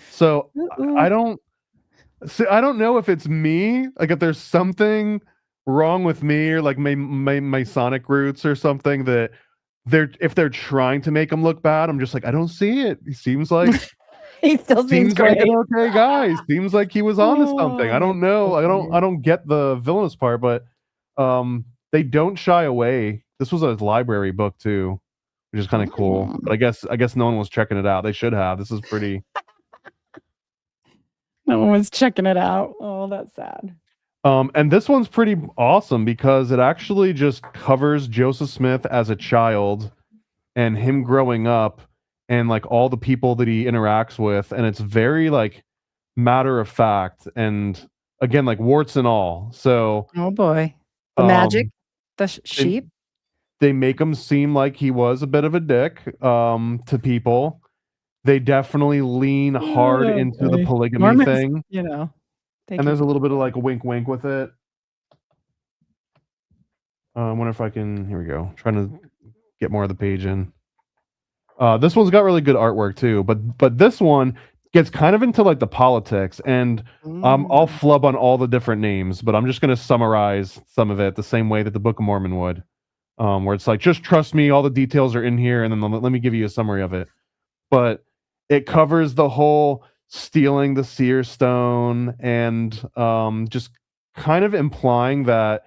So I don't know if it's me, like if there's something wrong with me or like my Masonic roots or something, that if they're trying to make him look bad, I'm just like, I don't see it. He seems like he still seems like an okay guy. Seems like he was onto something. I don't know. I don't get the villainous part, but they don't shy away. This was a library book too, which is kind of cool. But I guess no one was checking it out. They should have. This is pretty. No one was checking it out. Oh, that's sad. And this one's pretty awesome because it actually just covers Joseph Smith as a child and him growing up and like all the people that he interacts with, and it's very like matter of fact and again like warts and all. So oh boy, the magic, the sheep. They make him seem like he was a bit of a dick to people. They definitely lean hard into the polygamy Mormons, thing, and there's a little bit of like a wink with it. I wonder if I can. Here we go. Trying to get more of the page in. This one's got really good artwork too, but this one gets kind of into like the politics, and I'll flub on all the different names, but I'm just going to summarize some of it the same way that the Book of Mormon would, where it's like, just trust me, all the details are in here, and then let me give you a summary of it. But it covers the whole stealing the seer stone and just kind of implying that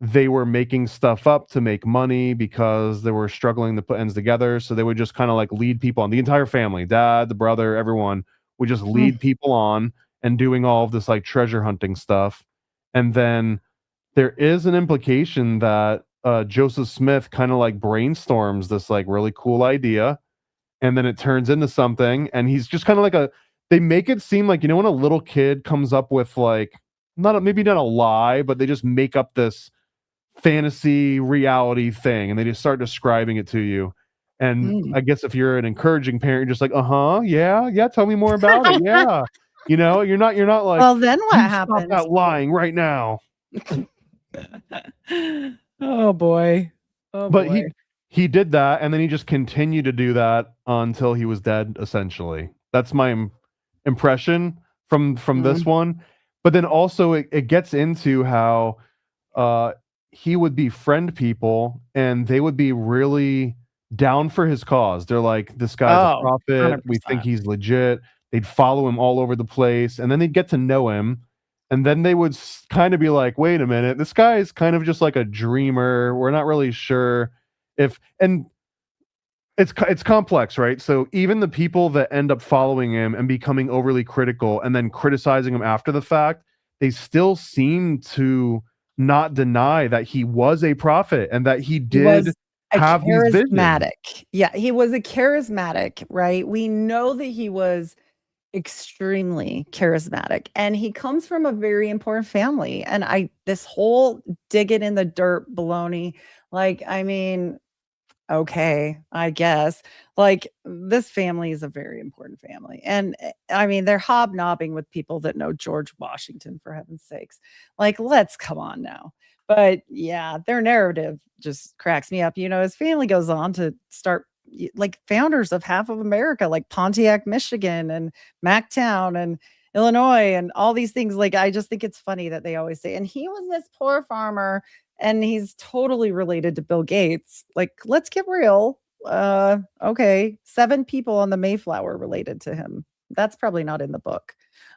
they were making stuff up to make money because they were struggling to put ends together. So they would just kind of like lead people on, the entire family, dad, the brother, everyone would just lead people on and doing all of this like treasure hunting stuff. And then there is an implication that Joseph Smith kind of like brainstorms this like really cool idea, and then it turns into something, and he's just kind of like they make it seem like, when a little kid comes up with like maybe not a lie, but they just make up this fantasy reality thing and they just start describing it to you. And I guess if you're an encouraging parent, you're just like, yeah, tell me more about it. Yeah. You're not like, Well, then what "You stop happens? that lying right now." Oh boy. But he did that, and then he just continued to do that until he was dead, essentially. That's my impression from this one. But then also it gets into how he would befriend people and they would be really down for his cause. They're like, this guy's a prophet. 100%. We think he's legit. They'd follow him all over the place, and then they'd get to know him. And then they would kind of be like, wait a minute, this guy is kind of just like a dreamer. We're not really sure and it's complex, right? So even the people that end up following him and becoming overly critical and then criticizing him after the fact, they still seem to not deny that he was a prophet and that he did have these visions. Yeah, he was a charismatic, right? We know that he was extremely charismatic, and he comes from a very important family. And this whole dig it in the dirt baloney, like, I mean, okay, I guess. Like, this family is a very important family. And I mean, they're hobnobbing with people that know George Washington, for heaven's sakes. Like, let's come on now. But yeah, their narrative just cracks me up. His family goes on to start like founders of half of America, like Pontiac, Michigan, and Mactown, and Illinois, and all these things. Like, I just think it's funny that they always say, and he was this poor farmer, and he's totally related to Bill Gates. Like, let's get real. Okay, 7 people on the Mayflower related to him. That's probably not in the book.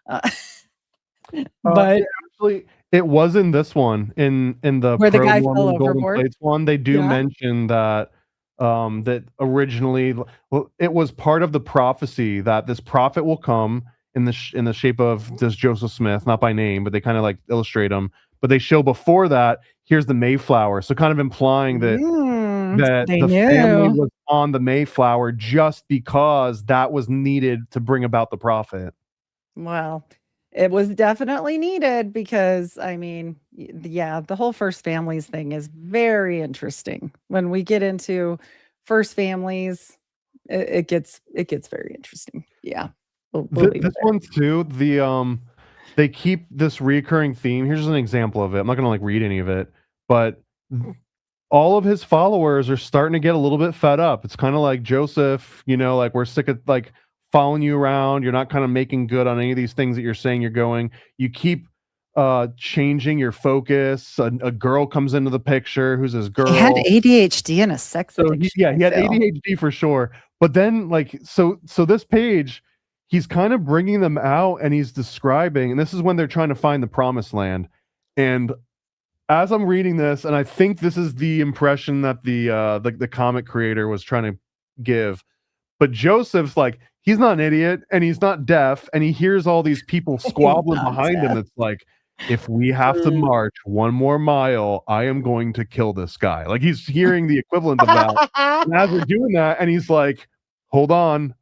But actually, it was in this one, in the where the guy Pro fell Mormon Golden overboard. Plates one. They do mention that that originally, well, it was part of the prophecy that this prophet will come in the shape of this Joseph Smith, not by name, but they kind of like illustrate him. But they show before that, here's the Mayflower, so kind of implying that the family was on the Mayflower just because that was needed to bring about the prophet. Well, it was definitely needed because, I mean, yeah, the whole first families thing is very interesting. When we get into first families, it gets very interesting. Yeah. This one too, they keep this recurring theme. Here's an example of it. I'm not gonna like read any of it, but all of his followers are starting to get a little bit fed up. It's kind of like, Joseph, like, we're sick of like following you around. You're not kind of making good on any of these things that you're saying you're going. You keep changing your focus. A girl comes into the picture. Who's this girl? He had ADHD and a sex addiction. He had ADHD for sure. But then, like, so this page, he's kind of bringing them out, and he's describing, and this is when they're trying to find the promised land. And as I'm reading this, and I think this is the impression that the comic creator was trying to give, but Joseph's like, he's not an idiot, and he's not deaf, and he hears all these people squabbling behind him. It's like, if we have to march 1 more mile, I am going to kill this guy. Like, he's hearing the equivalent of that. And as we're doing that, and he's like, hold on.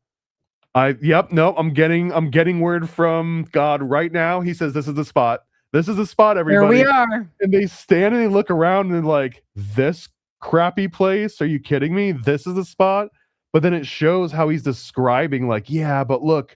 I'm getting word from God right now. He says, this is the spot. This is the spot, everybody. Here we are. And they stand and they look around and like, this crappy place? Are you kidding me? This is the spot? But then it shows how he's describing, like, yeah, but look,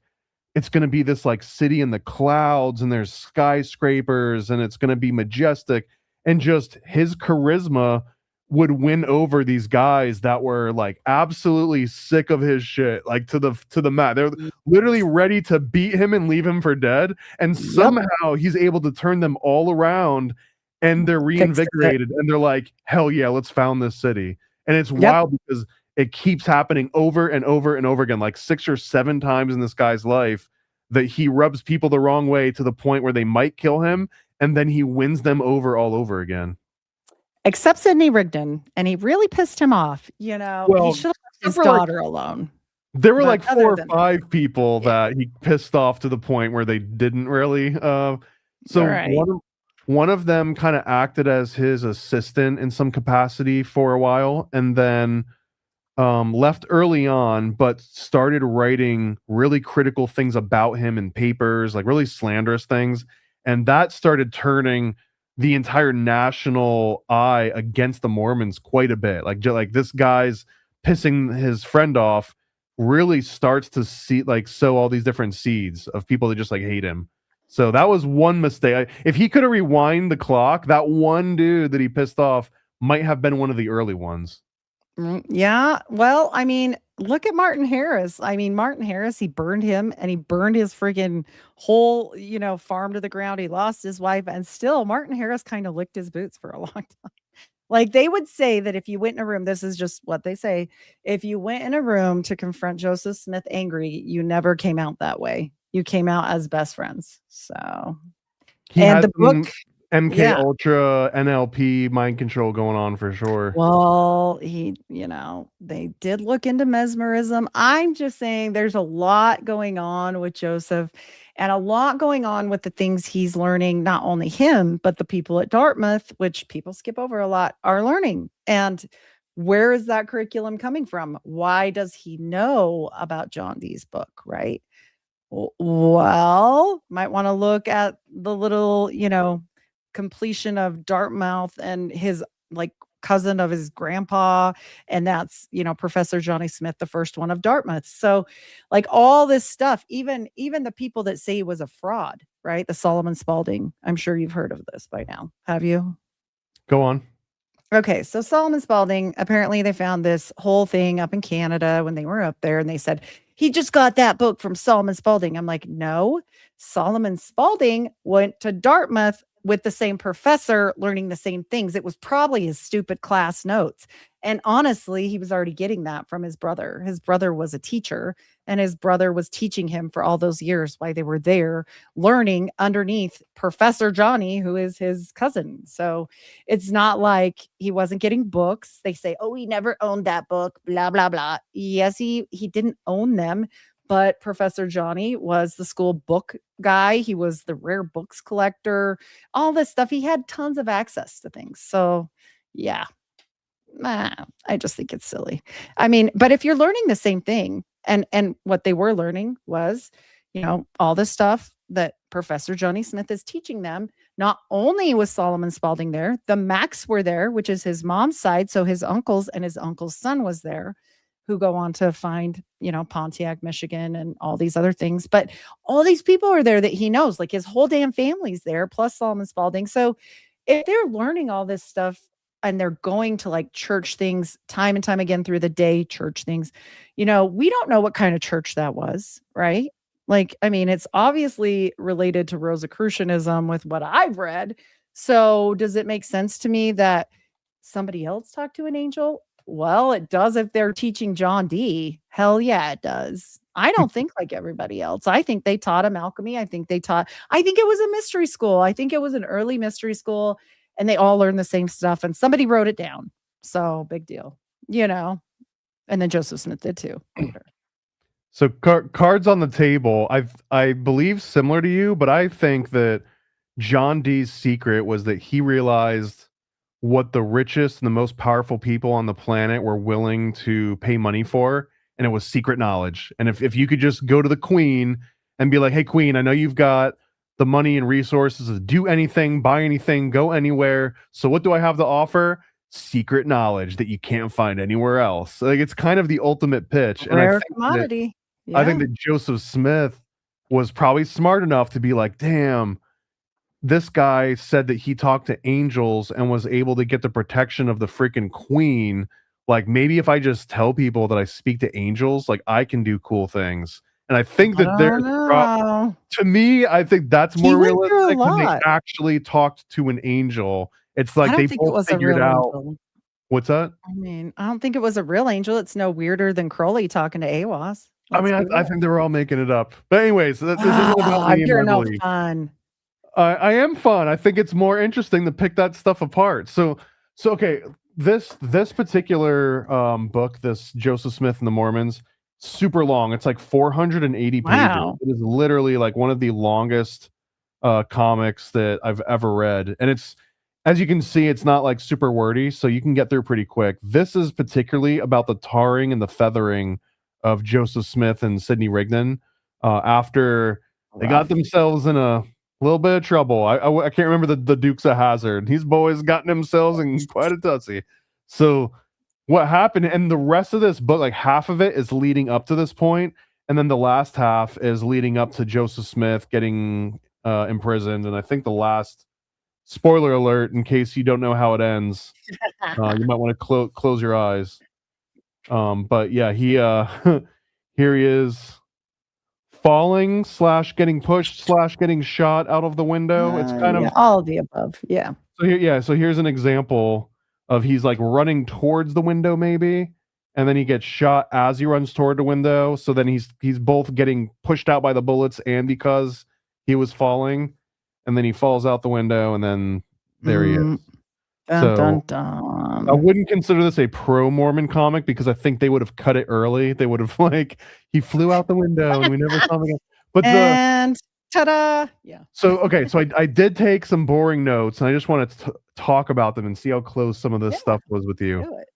it's going to be this like city in the clouds, and there's skyscrapers, and it's going to be majestic. And just his charisma would win over these guys that were like absolutely sick of his shit, like to the mat. They're literally ready to beat him and leave him for dead. And somehow he's able to turn them all around, and they're reinvigorated, and they're like, hell yeah, let's found this city. And it's wild because it keeps happening over and over and over again, like 6 or 7 times in this guy's life, that he rubs people the wrong way to the point where they might kill him, and then he wins them over all over again. Except Sidney Rigdon, and he really pissed him off. He should have left his daughter alone. There were like 4 or 5 people that he pissed off to the point where they didn't really. one of them kind of acted as his assistant in some capacity for a while, and then left early on, but started writing really critical things about him in papers, like really slanderous things. And that started turning the entire national eye against the Mormons quite a bit. Like this guy's pissing his friend off really starts to sow all these different seeds of people that just like hate him. So that was one mistake. If he could have rewind the clock, that one dude that he pissed off might have been one of the early ones. Yeah. Well, I mean, look at Martin Harris. I mean, Martin Harris, he burned him and he burned his freaking whole, farm to the ground. He lost his wife, and still Martin Harris kind of licked his boots for a long time. Like, they would say that if you went in a room, this is just what they say. If you went in a room to confront Joseph Smith angry, you never came out that way. You came out as best friends. So, He and had the book, MK yeah. Ultra NLP mind control going on for sure. Well, they did look into mesmerism. I'm just saying there's a lot going on with Joseph and a lot going on with the things he's learning, not only him, but the people at Dartmouth, which people skip over a lot, are learning. And where is that curriculum coming from? Why does he know about John Dee's book, right? Well, might want to look at the little, completion of Dartmouth and his like cousin of his grandpa, and that's Professor Johnny Smith, the first one of Dartmouth. So like all this stuff, even the people that say he was a fraud, right? The Solomon Spaulding, I'm sure you've heard of this by now, have you? Go on. Okay, so Solomon Spaulding, apparently they found this whole thing up in Canada when they were up there, and they said he just got that book from Solomon Spaulding. I'm like, no, Solomon Spaulding went to Dartmouth with the same professor learning the same things. It was probably his stupid class notes. And honestly, he was already getting that from his brother. His brother was a teacher, and his brother was teaching him for all those years while they were there learning underneath Professor Johnny, who is his cousin. So it's not like he wasn't getting books. They say, oh, he never owned that book, blah, blah, blah. Yes, he didn't own them. But Professor Johnny was the school book guy. He was the rare books collector, all this stuff. He had tons of access to things. So, yeah, I just think it's silly. I mean, but if you're learning the same thing, and what they were learning was, all this stuff that Professor Johnny Smith is teaching them, not only was Solomon Spaulding there, the Macks were there, which is his mom's side. So his uncles and his uncle's son was there, who go on to find, Pontiac, Michigan, and all these other things. But all these people are there that he knows, like his whole damn family's there, plus Solomon Spaulding. So if they're learning all this stuff and they're going to like church things time and time again through the day, church things, we don't know what kind of church that was, right? Like, I mean, it's obviously related to Rosicrucianism with what I've read. So does it make sense to me that somebody else talked to an angel? Well, it does if they're teaching John Dee. Hell yeah, it does. I don't think like everybody else. I think they taught him alchemy. I think it was a mystery school. I think it was an early mystery school, and they all learned the same stuff, and somebody wrote it down. So big deal, and then Joseph Smith did too. So cards on the table. I believe similar to you, but I think that John Dee's secret was that he realized what the richest and the most powerful people on the planet were willing to pay money for, and it was secret knowledge. And if you could just go to the queen and be like, hey queen, I know you've got the money and resources to do anything, buy anything, go anywhere, so what do I have to offer? Secret knowledge that you can't find anywhere else. Like, it's kind of the ultimate pitch. And Rare commodity. I think that Joseph Smith was probably smart enough to be like, damn, this guy said that he talked to angels and was able to get the protection of the freaking queen. Like, maybe if I just tell people that I speak to angels, like, I can do cool things. And I think that to me, I think that's more realistic when they actually talked to an angel. It's like they both figured out. Angel. What's that? I mean, I don't think it was a real angel. It's no weirder than Crowley talking to AWAS. I mean, I think they were all making it up. But anyways, this is about me. You're no fun. I am fun. I think it's more interesting to pick that stuff apart. So okay, this particular book, this Joseph Smith and the Mormons, super long. It's like 480 pages. It is literally like one of the longest comics that I've ever read, and it's, as you can see, it's not like super wordy, so you can get through pretty quick. This is particularly about the tarring and the feathering of Joseph Smith and Sidney Rigdon after they got Rough. themselves in a little bit of trouble. I can't remember the Dukes of Hazzard. These boys gotten themselves in quite a tussy. So what happened, and the rest of this book, like half of it is leading up to this point, and then the last half is leading up to Joseph Smith getting imprisoned. And I think the last, spoiler alert, in case you don't know how it ends, you might want to close your eyes. But yeah, he here he is falling / getting pushed / getting shot out of the window. It's kind of all of the above. Yeah. so here, yeah. So here's an example of he's like running towards the window maybe, and then he gets shot as he runs toward the window. So then he's both getting pushed out by the bullets and because he was falling, and then he falls out the window, and then there he is. Dun, So dun, dun. I wouldn't consider this a pro-Mormon comic because I think they would have cut it early. They would have like, he flew out the window and we never saw him again. But and ta-da! Yeah. so okay, so I did take some boring notes, and I just wanted to talk about them and see how close some of this stuff was with you. Do it.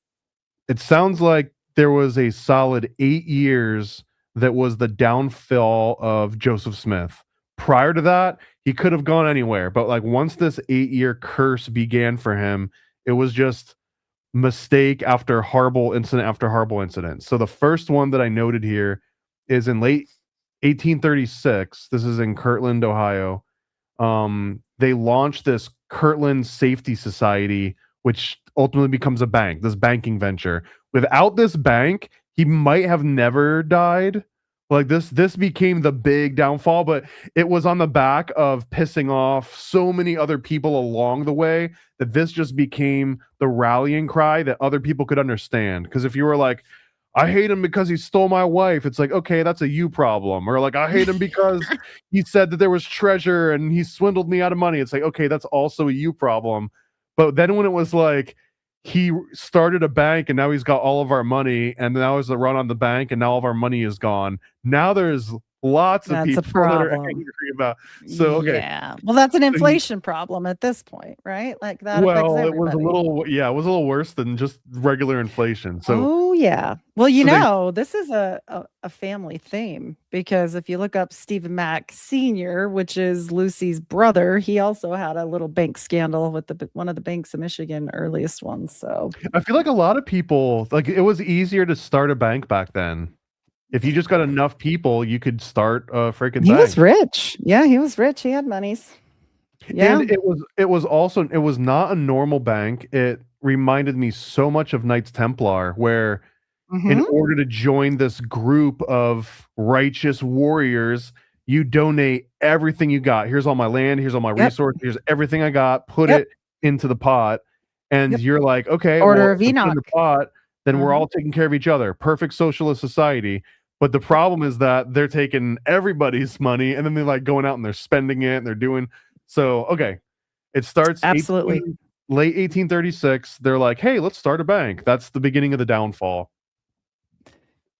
It sounds like there was a solid 8 years that was the downfall of Joseph Smith. Prior to that, he could have gone anywhere, but like once this 8-year curse began for him, it was just mistake after horrible incident after horrible incident. So the first one that I noted here is in late 1836. This is in Kirtland, Ohio. They launched this Kirtland Safety Society, which ultimately becomes a bank, this banking venture. Without this bank, he might have never died. Like this became the big downfall, but it was on the back of pissing off so many other people along the way that this just became the rallying cry that other people could understand. Because if you were like, I hate him because he stole my wife, it's like, okay, that's a you problem. Or like, I hate him because he said that there was treasure and he swindled me out of money. It's like, okay, that's also a you problem. But then when it was like, he started a bank and now he's got all of our money, and now there's a run on the bank and now all of our money is gone. Now there's lots of That's a people that are problem. angry about. So okay, Yeah. Well, that's an inflation problem at this point, right? Like that affects well, it was a everybody. little, yeah, it was a little worse than just regular inflation. So Oh yeah. Well, you so they- know, this is a family theme, because if you look up Stephen Mack Sr., which is Lucy's brother, he also had a little bank scandal with one of the banks of Michigan, earliest ones. So I feel like a lot of people, like, it was easier to start a bank back then. If you just got enough people, you could start a freaking he bank. was rich. Yeah, he was rich. He had monies. Yeah. And it was not a normal bank. It reminded me so much of Knights Templar, where in Mhm. order to join this group of righteous warriors, you donate everything you got. Here's all my land, here's all my Yep. resources, here's everything I got, put Yep. it into the pot. And Yep. you're like, okay, Order well, of if I put it in Enoch. the pot, then we're Mhm. all taking care of each other. Perfect socialist society. But the problem is that they're taking everybody's money and then they're like going out and they're spending it and they're doing so. Okay, it starts Absolutely. late 1836. They're like, hey, let's start a bank. That's the beginning of the downfall.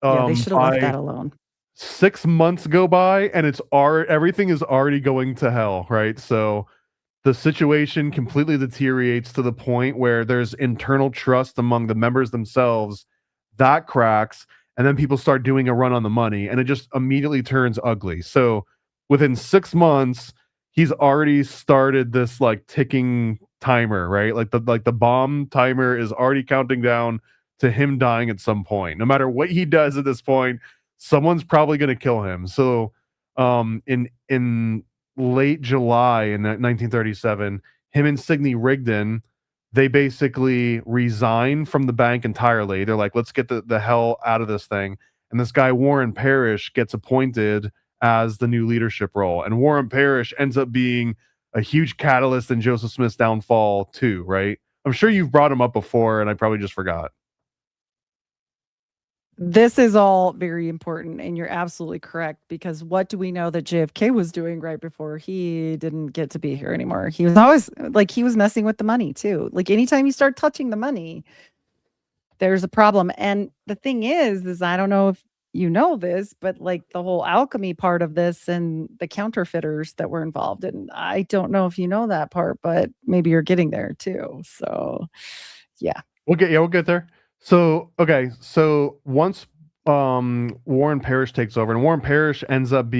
Yeah, they should have left By that alone. 6 months go by and everything is already going to hell, right? So the situation completely deteriorates to the point where there's internal trust among the members themselves that cracks, and then people start doing a run on the money, and it just immediately turns ugly. So within 6 months, he's already started this like ticking timer, right? Like the bomb timer is already counting down to him dying at some point. No matter what he does at this point, someone's probably going to kill him. So in late July in 1937, him and Sidney Rigdon, they basically resign from the bank entirely. They're like, let's get the hell out of this thing. And this guy, Warren Parrish, gets appointed as the new leadership role. And Warren Parrish ends up being a huge catalyst in Joseph Smith's downfall too, right? I'm sure you've brought him up before and I probably just forgot. This is all very important, and you're absolutely correct, because what do we know that JFK was doing right before he didn't get to be here anymore? He was always like, he was messing with the money too. Like anytime you start touching the money, there's a problem. And the thing is I don't know if you know this, but like the whole alchemy part of this and the counterfeiters that were involved. And I don't know if you know that part, but maybe you're getting there too. So, yeah. We'll get there. So, okay. So once Warren Parrish takes over, and Warren Parrish ends up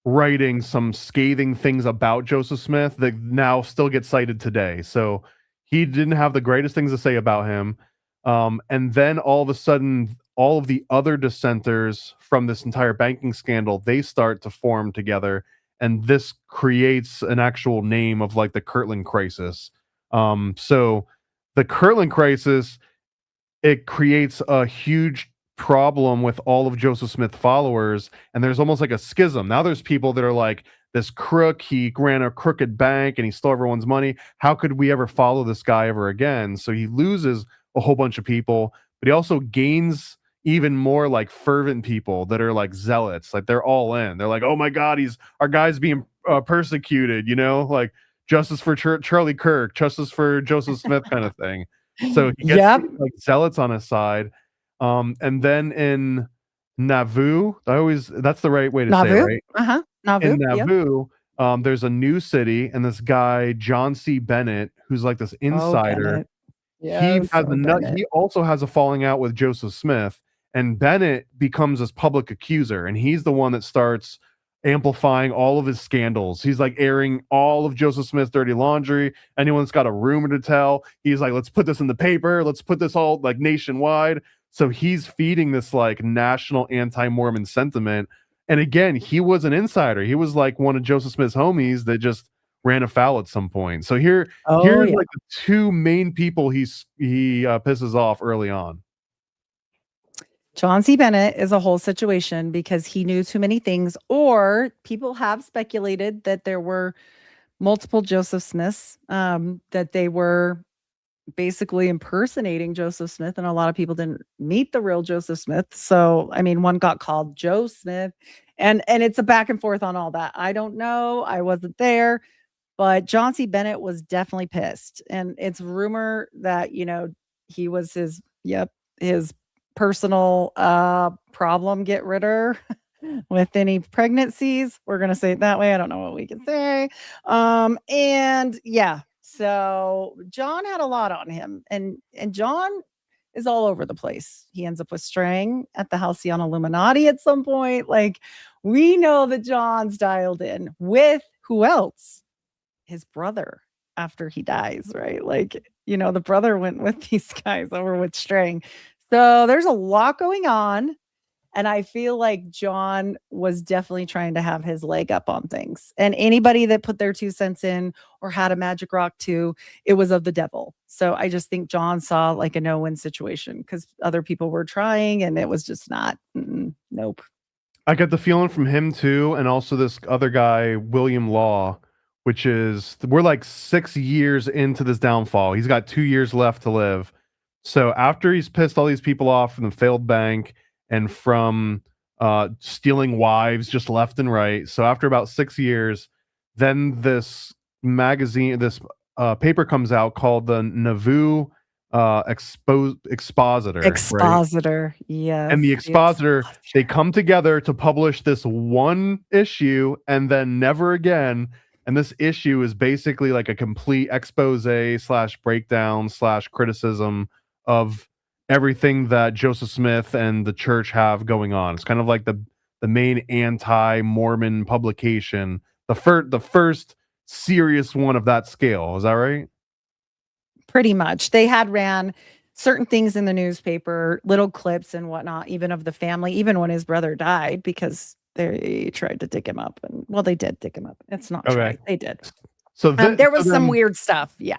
writing some scathing things about Joseph Smith that now still get cited today. So he didn't have the greatest things to say about him. And then all of a sudden, all of the other dissenters from this entire banking scandal, they start to form together. And this creates an actual name of like the Kirtland crisis. So the Kirtland crisis, it creates a huge problem with all of Joseph Smith followers, and there's almost like a schism. Now there's people that are like, this crook, he ran a crooked bank and he stole everyone's money. How could we ever follow this guy ever again? So he loses a whole bunch of people, but he also gains even more like fervent people that are like zealots. Like they're all in. They're like, oh my God, our guy's being persecuted, like justice for Charlie Kirk, justice for Joseph Smith kind of thing. So he gets like zealots on his side. And then in Nauvoo, that's the right way to say it, right? Nauvoo. In Nauvoo, there's a new city, and this guy, John C. Bennett, who's like this insider. He also has a falling out with Joseph Smith, and Bennett becomes his public accuser, and he's the one that starts amplifying all of his scandals. He's like airing all of Joseph Smith's dirty laundry. Anyone that's got a rumor to tell, he's like, let's put this in the paper. Let's put this all like nationwide. So he's feeding this like national anti-Mormon sentiment. And again, he was an insider. He was like one of Joseph Smith's homies that just ran afoul at some point. So here's like the two main people he pisses off early on. John C. Bennett is a whole situation because he knew too many things, or people have speculated that there were multiple Joseph Smiths, that they were basically impersonating Joseph Smith, and a lot of people didn't meet the real Joseph Smith. So, I mean, one got called Joe Smith, and it's a back and forth on all that. I don't know. I wasn't there, but John C. Bennett was definitely pissed, and it's rumor that he was his personal problem get ridder with any pregnancies. We're gonna say it that way. I don't know what we can say. And yeah, so John had a lot on him, and John is all over the place. He ends up with Strang at the Halcyon Illuminati at some point. Like, we know that John's dialed in with who else? His brother after he dies, right? Like, the brother went with these guys over with Strang. So there's a lot going on, and I feel like John was definitely trying to have his leg up on things. And anybody that put their 2 cents in or had a magic rock too, it was of the devil. So I just think John saw like a no-win situation because other people were trying, and it was just not. Nope. I get the feeling from him too, and also this other guy, William Law, which is we're like 6 years into this downfall. He's got 2 years left to live. So after he's pissed all these people off from the failed bank and from stealing wives just left and right. So after about 6 years, then this paper comes out called the Nauvoo Expositor. Expositor, right? yes. And the Expositor, they come together to publish this one issue and then never again. And this issue is basically like a complete expose / breakdown / criticism of everything that Joseph Smith and the church have going on. It's kind of like the main anti-Mormon publication, the first serious one of that scale. Is that right? Pretty much. They had ran certain things in the newspaper, little clips and whatnot, even of the family, even when his brother died, because they tried to dig him up. And well, they did dig him up. It's not okay. They did. So there was some weird stuff. Yeah.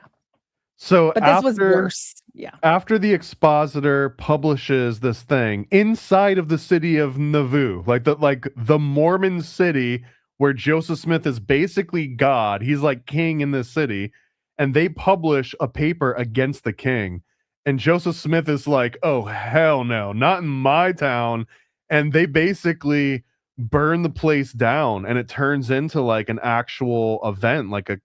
So but this was worse. Yeah. After the Expositor publishes this thing inside of the city of Nauvoo, like the Mormon city where Joseph Smith is basically God. He's like king in this city, and they publish a paper against the king. And Joseph Smith is like, "Oh hell no, not in my town." And they basically burn the place down, and it turns into like an actual event, like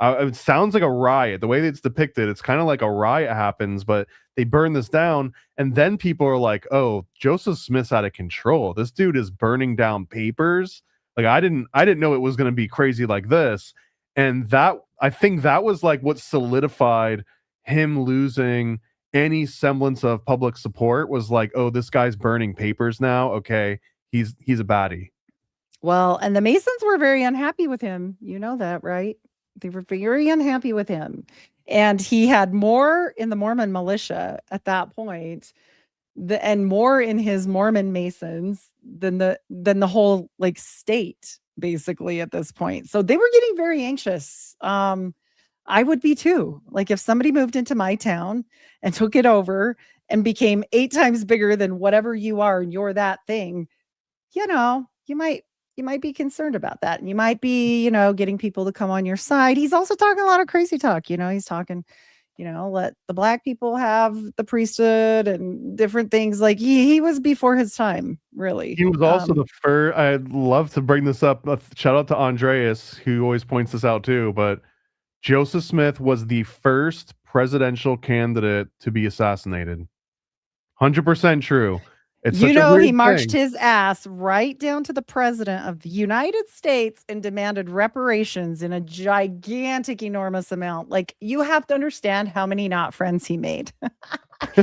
It sounds like a riot. The way that it's depicted, it's kind of like a riot happens, but they burn this down, and then people are like, "Oh, Joseph Smith's out of control. This dude is burning down papers." Like I didn't know it was going to be crazy like this, and that I think that was like what solidified him losing any semblance of public support. Was like, "Oh, this guy's burning papers now. Okay, he's a baddie." Well, and the Masons were very unhappy with him. You know that, right? They were very unhappy with him. And he had more in the Mormon militia at that point, and more in his Mormon Masons than the whole like state, basically, at this point. So they were getting very anxious. I would be too. Like if somebody moved into my town and took it over and became 8 times bigger than whatever you are and you're that thing, you know, you might be concerned about that. And you might be, getting people to come on your side. He's also talking a lot of crazy talk. He's talking, let the black people have the priesthood and different things. Like he was before his time, really. He was also the first. I'd love to bring this up. Shout out to Andreas, who always points this out too. But Joseph Smith was the first presidential candidate to be assassinated. 100% true. It's he marched his ass right down to the president of the United States and demanded reparations in a gigantic, enormous amount. Like, you have to understand how many not friends he made.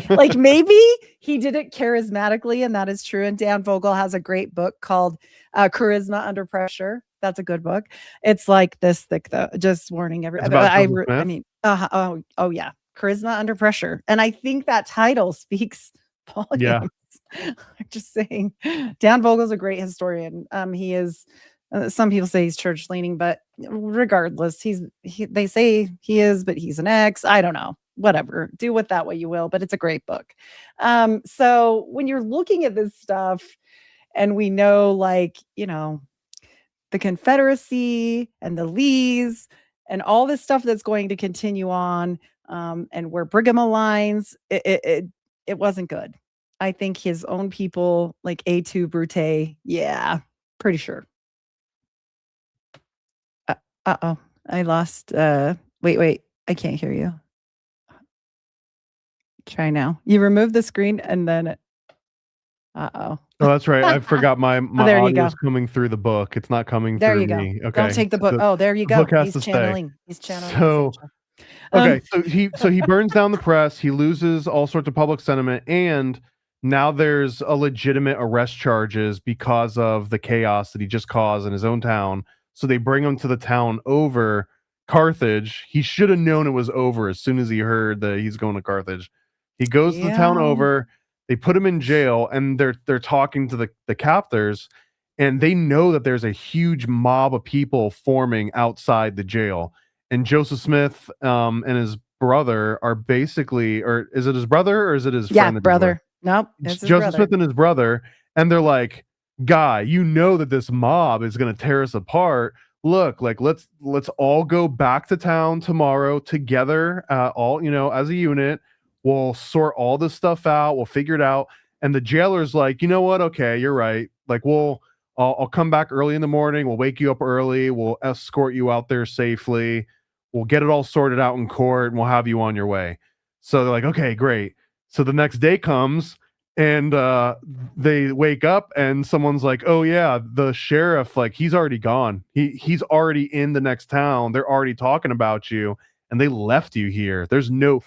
Like, maybe he did it charismatically, and that is true. And Dan Vogel has a great book called Charisma Under Pressure. That's a good book. It's like this thick, though. Just warning everybody. Yeah. Charisma Under Pressure. And I think that title speaks volumes. Yeah. I'm just saying, Dan Vogel's a great historian. He is. Some people say he's church leaning, but regardless, they say he is, but he's an ex. I don't know. Whatever. Do with that what you will. But it's a great book. So when you're looking at this stuff, and we know, the Confederacy and the Lees and all this stuff that's going to continue on, and where Brigham aligns, it wasn't good. I think his own people, like A2 Brute, yeah, pretty sure. Uh-oh, I lost, wait, I can't hear you. Try now. You removed the screen and then, uh-oh. Oh, that's right. I forgot my audio is coming through the book. It's not coming through me. Okay. Don't take the book. There you go. He's channeling. He's channeling. So he burns down the press. He loses all sorts of public sentiment, and now there's a legitimate arrest charges because of the chaos that he just caused in his own town. So they bring him to the town over Carthage. He should have known it was over as soon as he heard that he's going to Carthage. He goes to the town over. They put him in jail, and they're talking to the captors, and they know that there's a huge mob of people forming outside the jail. And Joseph Smith and his brother are basically, or is it his brother or is it his friend? Yeah, brother. Nope. It's Joseph Smith and his brother, and they're like, "Guy, you know that this mob is going to tear us apart. Look, like let's all go back to town tomorrow together, all as a unit. We'll sort all this stuff out. We'll figure it out." And the jailer's like, "You know what? Okay, you're right. Like, I'll come back early in the morning. We'll wake you up early. We'll escort you out there safely. We'll get it all sorted out in court, and we'll have you on your way." So they're like, "Okay, great." So the next day comes, and they wake up, and someone's like, "Oh yeah, the sheriff, like he's already gone. He's already in the next town. They're already talking about you. And they left you here. There's no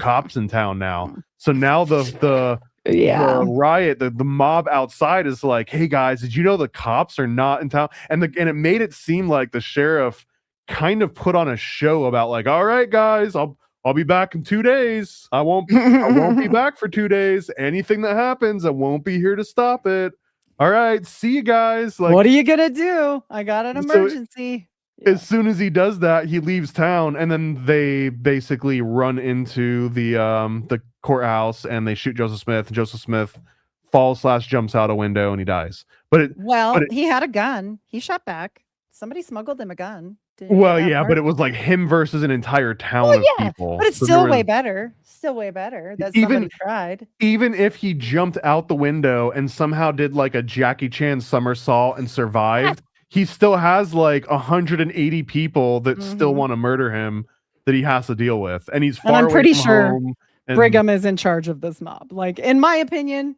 cops in town now." So now the riot, the mob outside is like, "Hey guys, did you know the cops are not in town?" And it made it seem like the sheriff kind of put on a show about like, "All right, guys, I'll be back in 2 days. I won't be back for 2 days. Anything that happens, I won't be here to stop it. All right, see you guys." Like, what are you gonna do? I got an emergency. As soon as he does that, he leaves town, and then they basically run into the courthouse, and they shoot Joseph Smith. Joseph Smith falls / jumps out a window, and he dies. But he had a gun. He shot back. Somebody smuggled him a gun. But it was like him versus an entire town of people. But it's still way better. Still way better that somebody tried. Even if he jumped out the window and somehow did like a Jackie Chan somersault and survived, he still has like 180 people that still want to murder him that he has to deal with, and he's And far I'm away pretty from sure home. And Brigham is in charge of this mob. Like, in my opinion,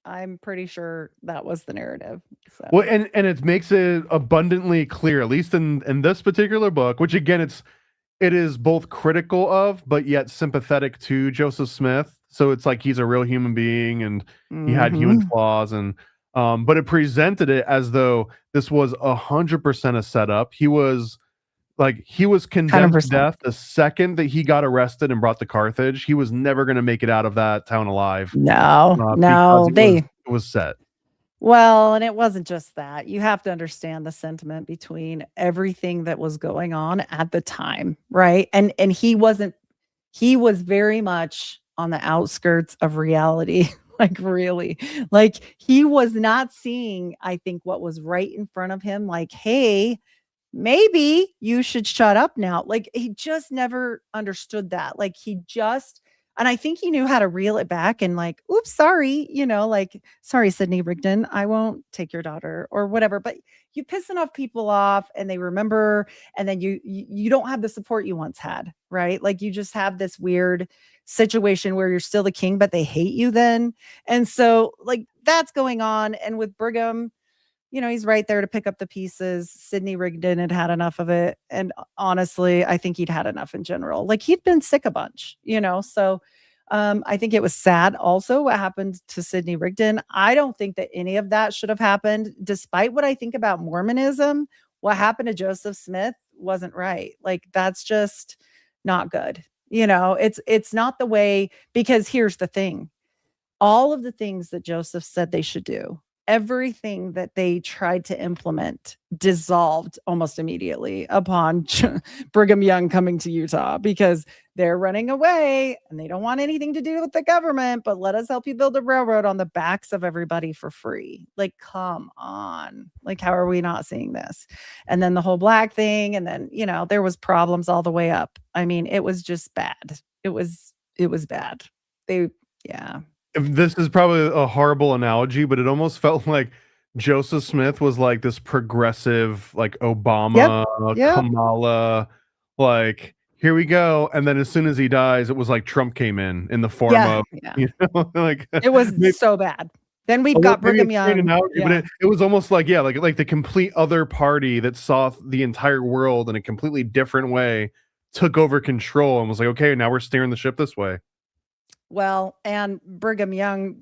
I'm pretty sure that was the narrative. So. well, and it makes it abundantly clear, at least in this particular book, which again it is both critical of but yet sympathetic to Joseph Smith. So it's like he's a real human being and he had human flaws, and but it presented it as though this was 100% a setup. He was condemned 100%. to death the second that he got arrested and brought to Carthage. He was never going to make it out of that town alive. No, because it was set. Well, and it wasn't just that. You have to understand the sentiment between everything that was going on at the time, right? And he was very much on the outskirts of reality. Like, really, like, he was not seeing, I think, what was right in front of him. Like, hey, maybe you should shut up now. Like, he just never understood that. Like, and I think he knew how to reel it back and like, oops, sorry, like, sorry, Sidney Rigdon, I won't take your daughter or whatever. But you piss enough people off and they remember, and then you don't have the support you once had, right? Like, you just have this weird situation where you're still the king, but they hate you then. And so, like, that's going on. And with Brigham, he's right there to pick up the pieces. Sidney Rigdon had had enough of it. And honestly, I think he'd had enough in general. Like, he'd been sick a bunch, so I think it was sad also what happened to Sidney Rigdon. I don't think that any of that should have happened. Despite what I think about Mormonism, what happened to Joseph Smith wasn't right. Like, that's just not good. It's not the way, because here's the thing. All of the things that Joseph said they should do, everything that they tried to implement dissolved almost immediately upon Brigham Young coming to Utah, because they're running away and they don't want anything to do with the government, but let us help you build a railroad on the backs of everybody for free. Like, come on. Like, how are we not seeing this? And then the whole black thing. And then, there was problems all the way up. I mean, it was just bad. It was bad. Yeah. This is probably a horrible analogy, but it almost felt like Joseph Smith was like this progressive, like Obama, Yep. Kamala, like, here we go. And then as soon as he dies, it was like Trump came in the form of, like, it was so bad. Then we've got Brigham Young. Analogy, but it was almost like, like the complete other party that saw the entire world in a completely different way took over control and was like, okay, now we're steering the ship this way. Well, and Brigham Young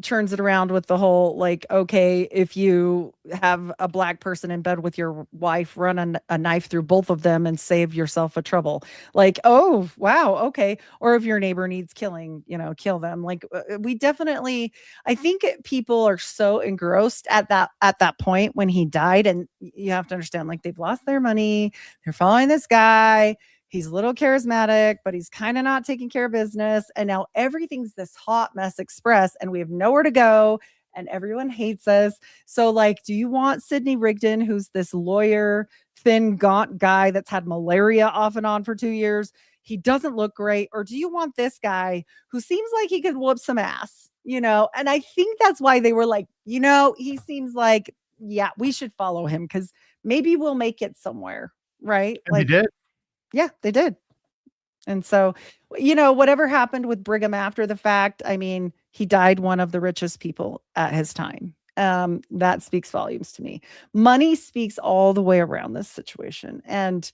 turns it around with the whole, like, okay, if you have a black person in bed with your wife, run a knife through both of them and save yourself a trouble. Like, oh, wow, okay. Or if your neighbor needs killing, kill them. Like, we definitely, I think people are so engrossed at that point when he died. And you have to understand, like, they've lost their money. They're following this guy. He's a little charismatic, but he's kind of not taking care of business. And now everything's this hot mess express and we have nowhere to go and everyone hates us. So, like, do you want Sidney Rigdon, who's this lawyer, thin, gaunt guy that's had malaria off and on for 2 years? He doesn't look great. Or do you want this guy who seems like he could whoop some ass, And I think that's why they were like, he seems like, yeah, we should follow him because maybe we'll make it somewhere. Right. And like, they did. Yeah, they did. And so, whatever happened with Brigham after the fact, I mean, he died one of the richest people at his time. That speaks volumes to me. Money speaks all the way around this situation. And,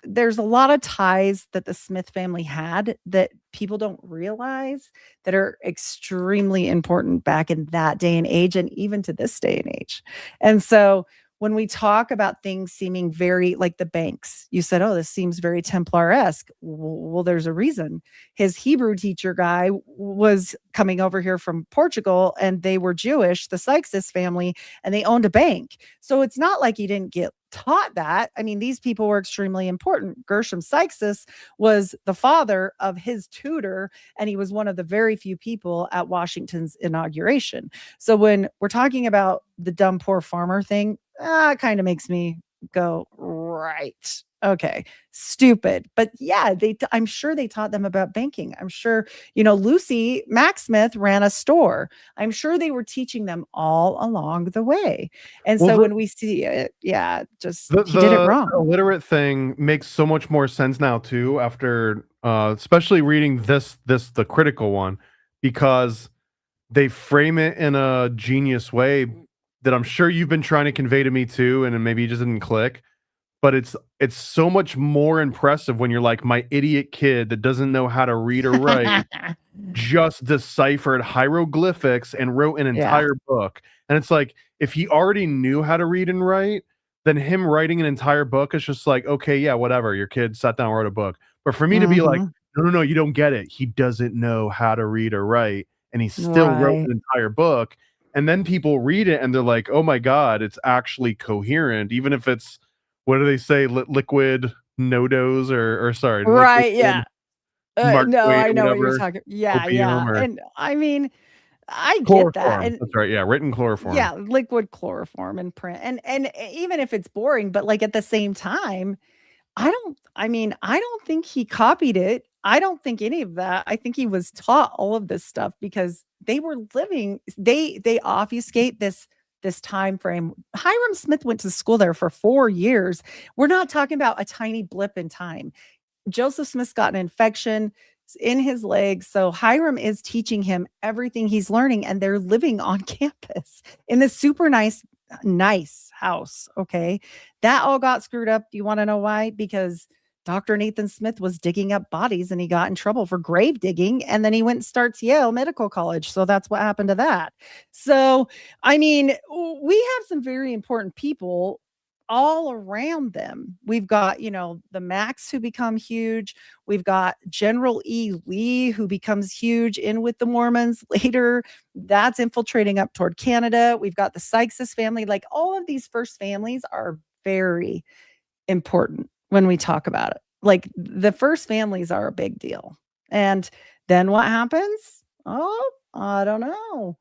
there's a lot of ties that the Smith family had that people don't realize that are extremely important back in that day and age, and even to this day and age. And so, when we talk about things seeming very like the banks, you said, oh, this seems very Templar-esque. Well, there's a reason. His Hebrew teacher guy was coming over here from Portugal and they were Jewish, the Sykes family, and they owned a bank. So it's not like he didn't get taught that. I mean, these people were extremely important. Gershom Sykes was the father of his tutor, and he was one of the very few people at Washington's inauguration. So when we're talking about the dumb, poor farmer thing, it kind of makes me go, right. Okay, stupid. But yeah, I'm sure they taught them about banking. I'm sure, Lucy Mac Smith ran a store. I'm sure they were teaching them all along the way. And Well, so when we see it, yeah, just the he did it the wrong. illiterate thing makes so much more sense now too after especially reading the critical one, because they frame it in a genius way that I'm sure you've been trying to convey to me too, and then maybe it just didn't click. But it's so much more impressive when you're like, my idiot kid that doesn't know how to read or write just deciphered hieroglyphics and wrote an Yeah. entire book. And it's like, if he already knew how to read and write, then him writing an entire book is just like, okay, yeah, whatever. Your kid sat down and wrote a book. But for me to be like, Mhm. no, you don't get it. He doesn't know how to read or write, and he still wrote Right. an entire book. And then people read it and they're like, oh my God, it's actually coherent, even if it's, what do they say, liquid nodos or sorry, liquid Right, yeah. Mark No, Twain I or know what you're whatever, talking. Yeah, yeah. opium or And I mean, I get that. chloroform. And That's right, yeah, written chloroform. yeah, liquid chloroform and print. And even if it's boring, but like at the same time, I don't think he copied it. I don't think any of that. I think he was taught all of this stuff because they were living, they obfuscate this time frame. Hiram Smith went to school there for 4 years. We're not talking about a tiny blip in time. Joseph Smith's got an infection in his leg. So Hiram is teaching him everything he's learning, and they're living on campus in this super nice house. Okay. That all got screwed up. Do you want to know why? Because Dr. Nathan Smith was digging up bodies and he got in trouble for grave digging. And then he went and starts Yale Medical College. So that's what happened to that. So, I mean, we have some very important people all around them. We've got, the Macs who become huge. We've got General E. Lee who becomes huge in with the Mormons later. That's infiltrating up toward Canada. We've got the Sykes family. Like all of these first families are very important when we talk about it. Like the first families are a big deal. And then what happens? Oh, I don't know.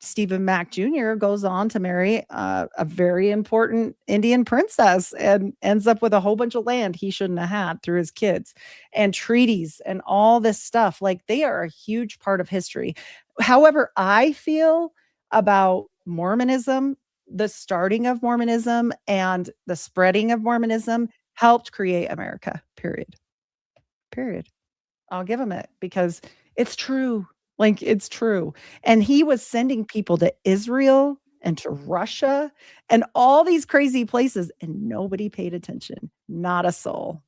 Stephen Mack Jr. goes on to marry a very important Indian princess and ends up with a whole bunch of land he shouldn't have had through his kids and treaties and all this stuff. Like they are a huge part of history. However, I feel about Mormonism, the starting of Mormonism and the spreading of Mormonism helped create America, period. Period. I'll give him it because it's true. Like it's true. And he was sending people to Israel and to Russia and all these crazy places and nobody paid attention. Not a soul.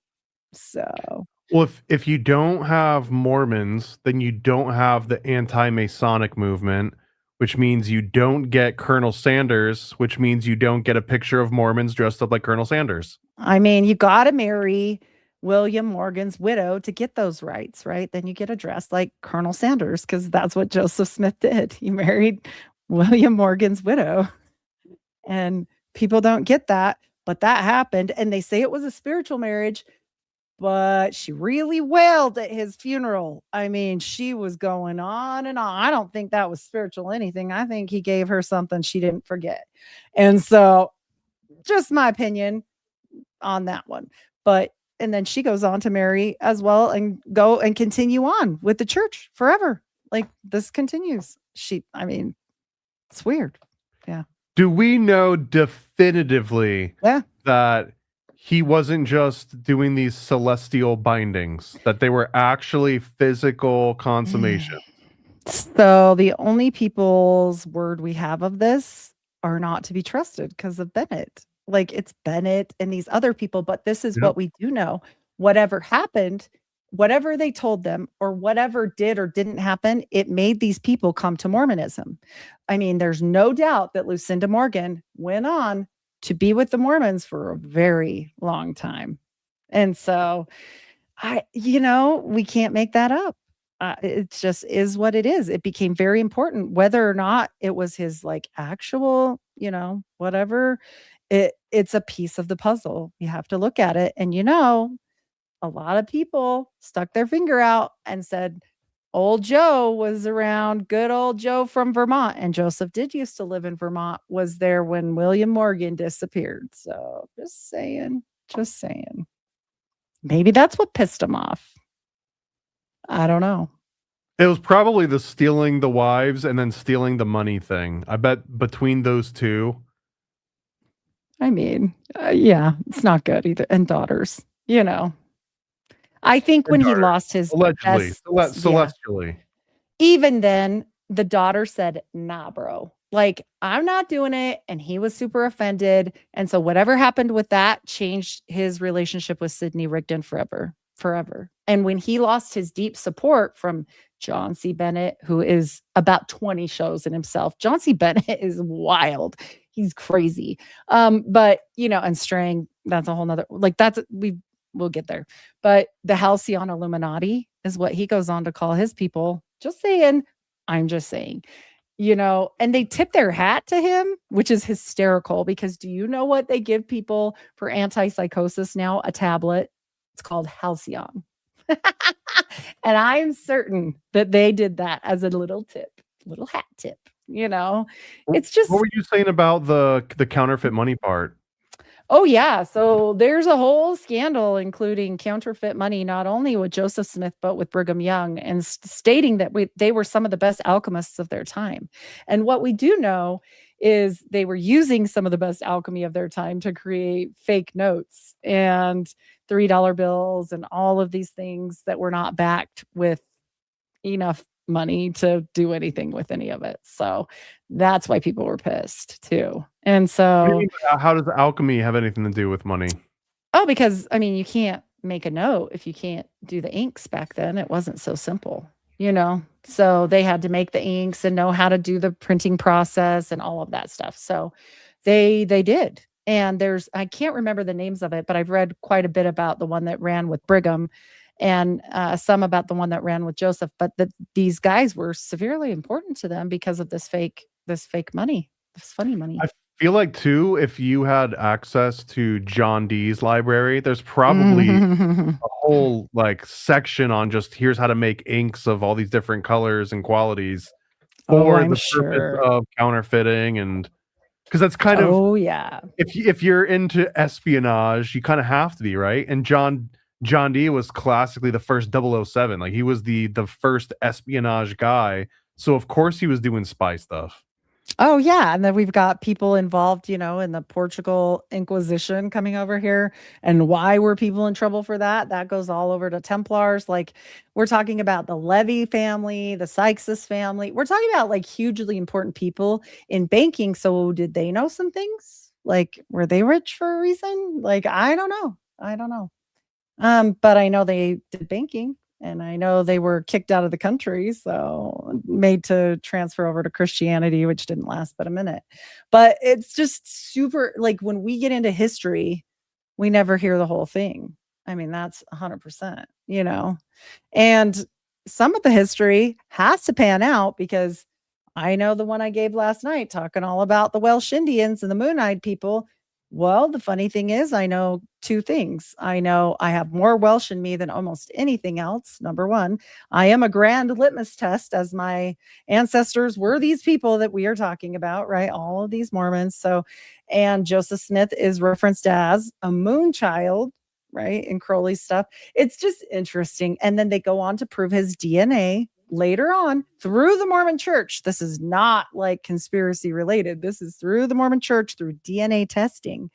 So, Well, if you don't have Mormons, then you don't have the anti-Masonic movement, which means you don't get Colonel Sanders, which means you don't get a picture of Mormons dressed up like Colonel Sanders. I mean, you got to marry William Morgan's widow to get those rights, right? Then you get a dress like Colonel Sanders because that's what Joseph Smith did. He married William Morgan's widow. And people don't get that, but that happened. And they say it was a spiritual marriage, but she really wailed at his funeral. I mean, she was going on and on. I don't think that was spiritual anything. I think he gave her something she didn't forget. And so, just my opinion on that one. But and then she goes on to marry as well and go and continue on with the church forever. Like this continues. I mean, it's weird. Yeah. Do we know definitively Yeah. that he wasn't just doing these celestial bindings, that they were actually physical consummation? So the only people's word we have of this are not to be trusted because of Bennett. Like it's Bennett and these other people, but this is Yep. what we do know. Whatever happened, whatever they told them, or whatever did or didn't happen, it made these people come to Mormonism. I mean, there's no doubt that Lucinda Morgan went on to be with the Mormons for a very long time. And so we can't make that up. It just is what it is. It became very important, whether or not it was his like actual, whatever. It's a piece of the puzzle. You have to look at it, and a lot of people stuck their finger out and said, "Old Joe was around. Good old Joe from Vermont." And Joseph did used to live in Vermont. Was there when William Morgan disappeared. So just saying. Just saying. Maybe that's what pissed him off. I don't know. It was probably the stealing the wives and then stealing the money thing. I bet between those two. I mean, yeah, it's not good either. And daughters, you know. I think when he lost his allegedly, best, celestially. Even then, the daughter said, "Nah, bro. Like, I'm not doing it." And he was super offended. And so whatever happened with that changed his relationship with Sidney Rigdon forever. And when he lost his deep support from John C. Bennett, who is about 20 shows in himself. John C. Bennett is wild. He's crazy. But and Strang, that's a whole nother, like, we'll get there. But the Halcyon Illuminati is what he goes on to call his people. Just saying. I'm just saying. And they tip their hat to him, which is hysterical because do you know what they give people for antipsychosis now? A tablet. It's called Halcyon. And I'm certain that they did that as a little hat tip. It's just. What were you saying about the counterfeit money part? Oh, yeah. So there's a whole scandal, including counterfeit money, not only with Joseph Smith, but with Brigham Young, and stating that they were some of the best alchemists of their time. And what we do know is they were using some of the best alchemy of their time to create fake notes and $3 bills and all of these things that were not backed with enough money to do anything with any of it. So that's why people were pissed too. And so how does alchemy have anything to do with money? Oh, because you can't make a note if you can't do the inks back then. It wasn't so simple, so they had to make the inks and know how to do the printing process and all of that stuff. So they did. And I can't remember the names of it, but I've read quite a bit about the one that ran with Brigham and some about the one that ran with Joseph. But these guys were severely important to them because of this fake money, this funny money. I feel like too, if you had access to John Dee's library, there's probably a whole section on just here's how to make inks of all these different colors and qualities for the purpose of counterfeiting, and because that's kind of if you're into espionage, you kind of have to be, right? And John Dee was classically the first 007. Like he was the first espionage guy, so of course he was doing spy stuff. Oh, yeah. And then we've got people involved, in the Portugal Inquisition coming over here. And why were people in trouble for that? That goes all over to Templars. Like, we're talking about the Levy family, the Sykes family. We're talking about hugely important people in banking. So did they know some things? Were they rich for a reason? I don't know. But I know they did banking. And I know they were kicked out of the country, so made to transfer over to Christianity, which didn't last but a minute. But it's just super, when we get into history, we never hear the whole thing. That's 100%, And some of the history has to pan out because I know the one I gave last night talking all about the Welsh Indians and the Moon-Eyed people. Well, the funny thing is, I know two things. I know I have more Welsh in me than almost anything else. Number one, I am a grand litmus test, as my ancestors were these people that we are talking about, right? All of these Mormons. So, and Joseph Smith is referenced as a moon child, right? In Crowley's stuff. It's just interesting. And then they go on to prove his DNA later on through the Mormon church. This is not conspiracy related. This is through the Mormon church, through DNA testing.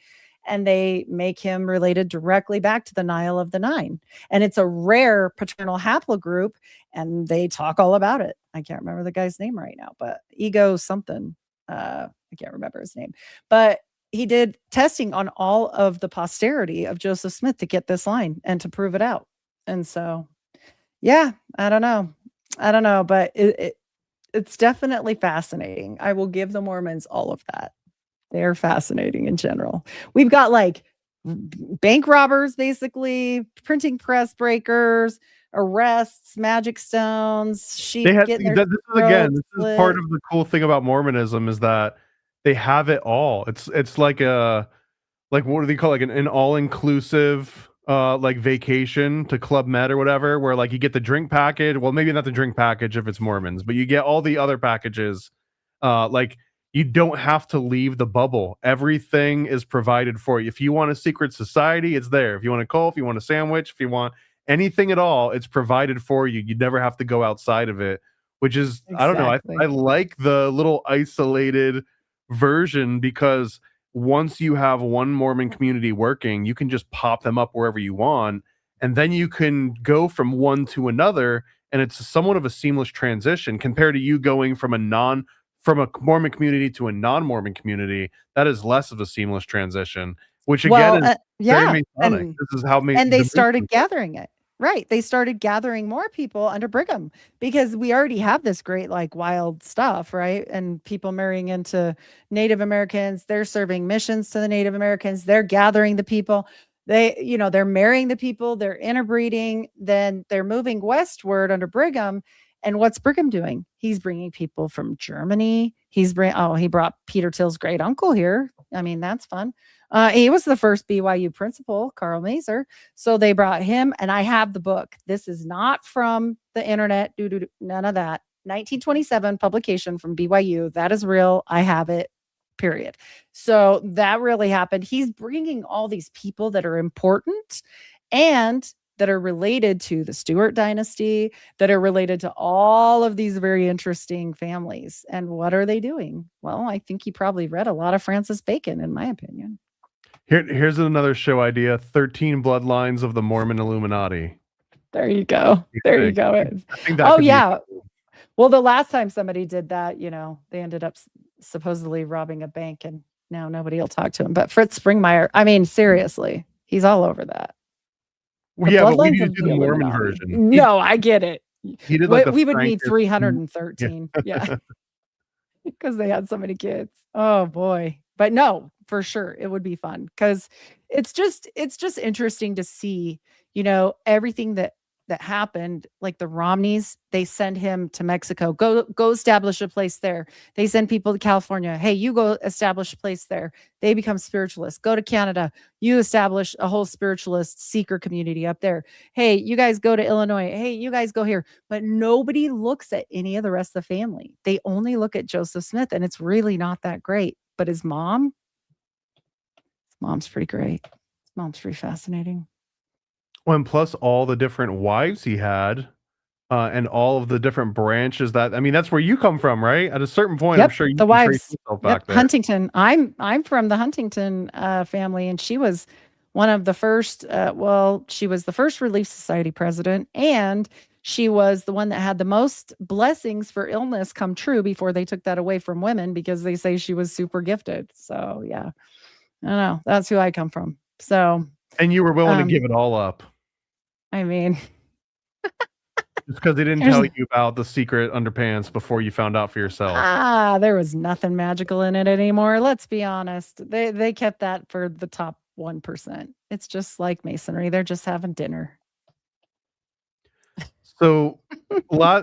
And they make him related directly back to the Nile of the Nine. And it's a rare paternal haplogroup. And they talk all about it. I can't remember the guy's name right now, but Ego something. I can't remember his name. But he did testing on all of the posterity of Joseph Smith to get this line and to prove it out. And so, yeah, I don't know, but it's definitely fascinating. I will give the Mormons all of that. They're fascinating in general. We've got bank robbers, basically, printing press breakers, arrests, magic stones, sheep getting their this is part of the cool thing about Mormonism is that they have it all. It's like a what do they call an all-inclusive vacation to Club Med or whatever, where you get the drink package. Well, maybe not the drink package if it's Mormons, but you get all the other packages. you don't have to leave the bubble. Everything is provided for you. If you want a secret society, it's there. If you want a cult, if you want a sandwich, if you want anything at all, it's provided for you. You never have to go outside of it, which is, I don't know. Exactly. I like the little isolated version because once you have one Mormon community working, you can just pop them up wherever you want. And then you can go from one to another. And it's somewhat of a seamless transition compared to you going from a Mormon community to a non-Mormon community. That is less of a seamless transition, which again is very Masonic. This is how and they started gathering it. Right. They started gathering more people under Brigham because we already have this great, like, wild stuff, right? And people marrying into Native Americans. They're serving missions to the Native Americans. They're gathering the people. They're marrying the people. They're interbreeding. Then they're moving westward under Brigham. And what's Brigham doing? He's bringing people from Germany. He brought Peter Till's great uncle here. I mean, that's fun. He was the first BYU principal, Carl Mazer. So they brought him, and I have the book. This is not from the internet. None of that. 1927 publication from BYU. That is real. I have it. Period. So that really happened. He's bringing all these people that are important and that are related to the Stuart dynasty, that are related to all of these very interesting families. And what are they doing? Well, I think he probably read a lot of Francis Bacon, in my opinion. Here's another show idea: 13 bloodlines of the Mormon Illuminati. There you go. There you go. Well, the last time somebody did that, they ended up supposedly robbing a bank, and now nobody will talk to him. But Fritz Springmeier, I mean, seriously, he's all over that. But we need to do the Mormon version. No, I get it. He did we would need 313. Yeah. Because they had so many kids. Oh boy. But no, for sure it would be fun because it's just interesting to see, everything that happened. Like the Romneys, they send him to Mexico. Go establish a place there. They send people to California. Hey, you go establish a place there. They become spiritualists. Go to Canada. You establish a whole spiritualist seeker community up there. Hey, you guys go to Illinois. Hey, you guys go here. But nobody looks at any of the rest of the family. They only look at Joseph Smith, and it's really not that great. But his mom's pretty great. His mom's pretty fascinating. Well, and plus all the different wives he had, and all of the different branches that's where you come from, right? At a certain point, I'm sure you the wives back there. Huntington. I'm from the Huntington family, and she was one of the first. She was the first Relief Society president, and she was the one that had the most blessings for illness come true before they took that away from women because they say she was super gifted. So yeah, I don't know. That's who I come from. So. And you were willing to give it all up. I mean, just because they didn't tell you about the secret underpants before you found out for yourself. There was nothing magical in it anymore. Let's be honest. They kept that for the top 1%. It's just like Masonry. They're just having dinner. So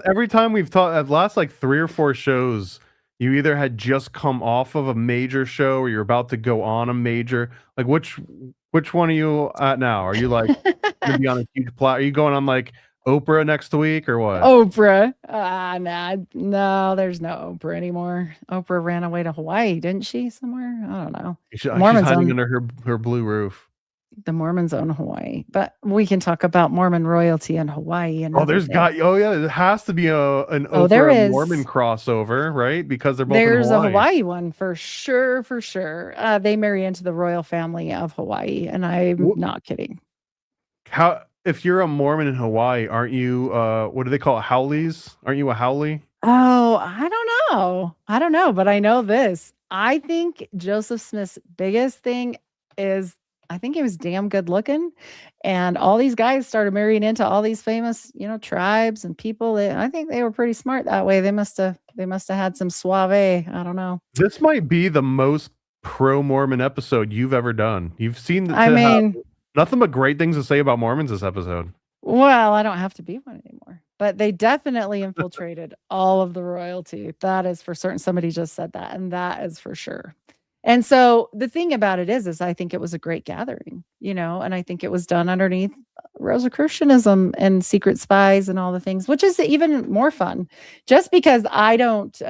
every time we've talked, at last like 3 or 4 shows, you either had just come off of a major show or you're about to go on a major. Like which one are you at now? Are you like gonna be on a huge plot? Are you going on like Oprah next week or what? Oprah? No, there's no Oprah anymore. Oprah ran away to Hawaii, didn't she? Somewhere? I don't know. She's hiding under her blue roof. The Mormons own Hawaii, but we can talk about Mormon royalty in Hawaii. And there has to be an Oprah Mormon crossover, right? Because they're both there's in Hawaii. A Hawaii one for sure. They marry into the royal family of Hawaii, and I'm not kidding. If you're a Mormon in Hawaii, aren't you? What do they call it? Howleys? Aren't you a Howley? Oh, I don't know, but I know this. I think Joseph Smith's biggest thing is, I think he was damn good looking, and all these guys started marrying into all these famous, tribes and people. I think they were pretty smart that way. They must have had some suave. I don't know. This might be the most pro-Mormon episode you've ever done. You've seen. Nothing but great things to say about Mormons this episode. Well, I don't have to be one anymore, but they definitely infiltrated all of the royalty. That is for certain. Somebody just said that, and that is for sure. And so the thing about it is I think it was a great gathering, and I think it was done underneath Rosicrucianism and secret spies and all the things, which is even more fun. Just because I don't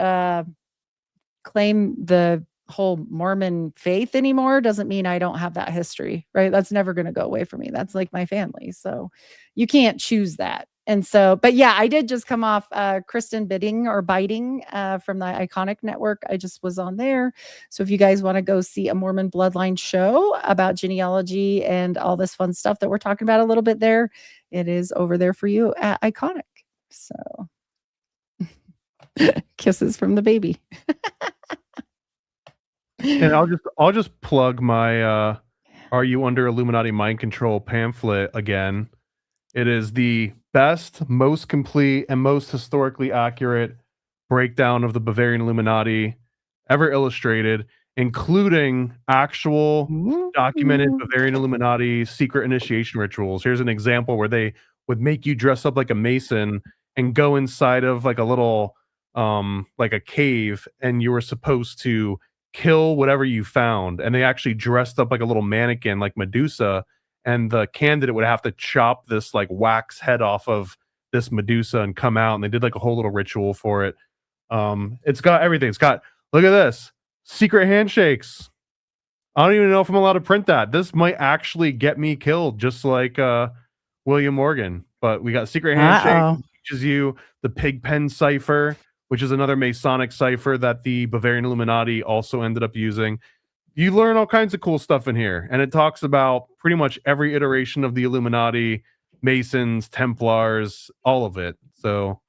claim the whole Mormon faith anymore doesn't mean I don't have that history, right? That's never going to go away from me. That's like my family. So you can't choose that. And so, but yeah, I did just come off Kristen Bidding from the Iconic Network. I just was on there. So if you guys want to go see a Mormon bloodline show about genealogy and all this fun stuff that we're talking about a little bit there, it is over there for you at Iconic. So kisses from the baby. And I'll just plug my Are You Under Illuminati Mind Control pamphlet again. It is the best, most complete, and most historically accurate breakdown of the Bavarian Illuminati ever illustrated, including actual documented Bavarian Illuminati secret initiation rituals. Here's an example where they would make you dress up like a Mason and go inside of like a little like a cave, and you were supposed to kill whatever you found. And they actually dressed up like a little mannequin like Medusa, and the candidate would have to chop this like wax head off of this Medusa and come out, and they did like a whole little ritual for it. It's got everything. It's got, look at this, secret handshakes. I don't even know if I'm allowed to print that. This might actually get me killed, just like William Morgan. But we got secret handshake, teaches you the Pigpen cipher, which is another Masonic cipher that the Bavarian Illuminati also ended up using. You learn all kinds of cool stuff in here, and it talks about pretty much every iteration of the Illuminati, Masons, Templars, all of it. So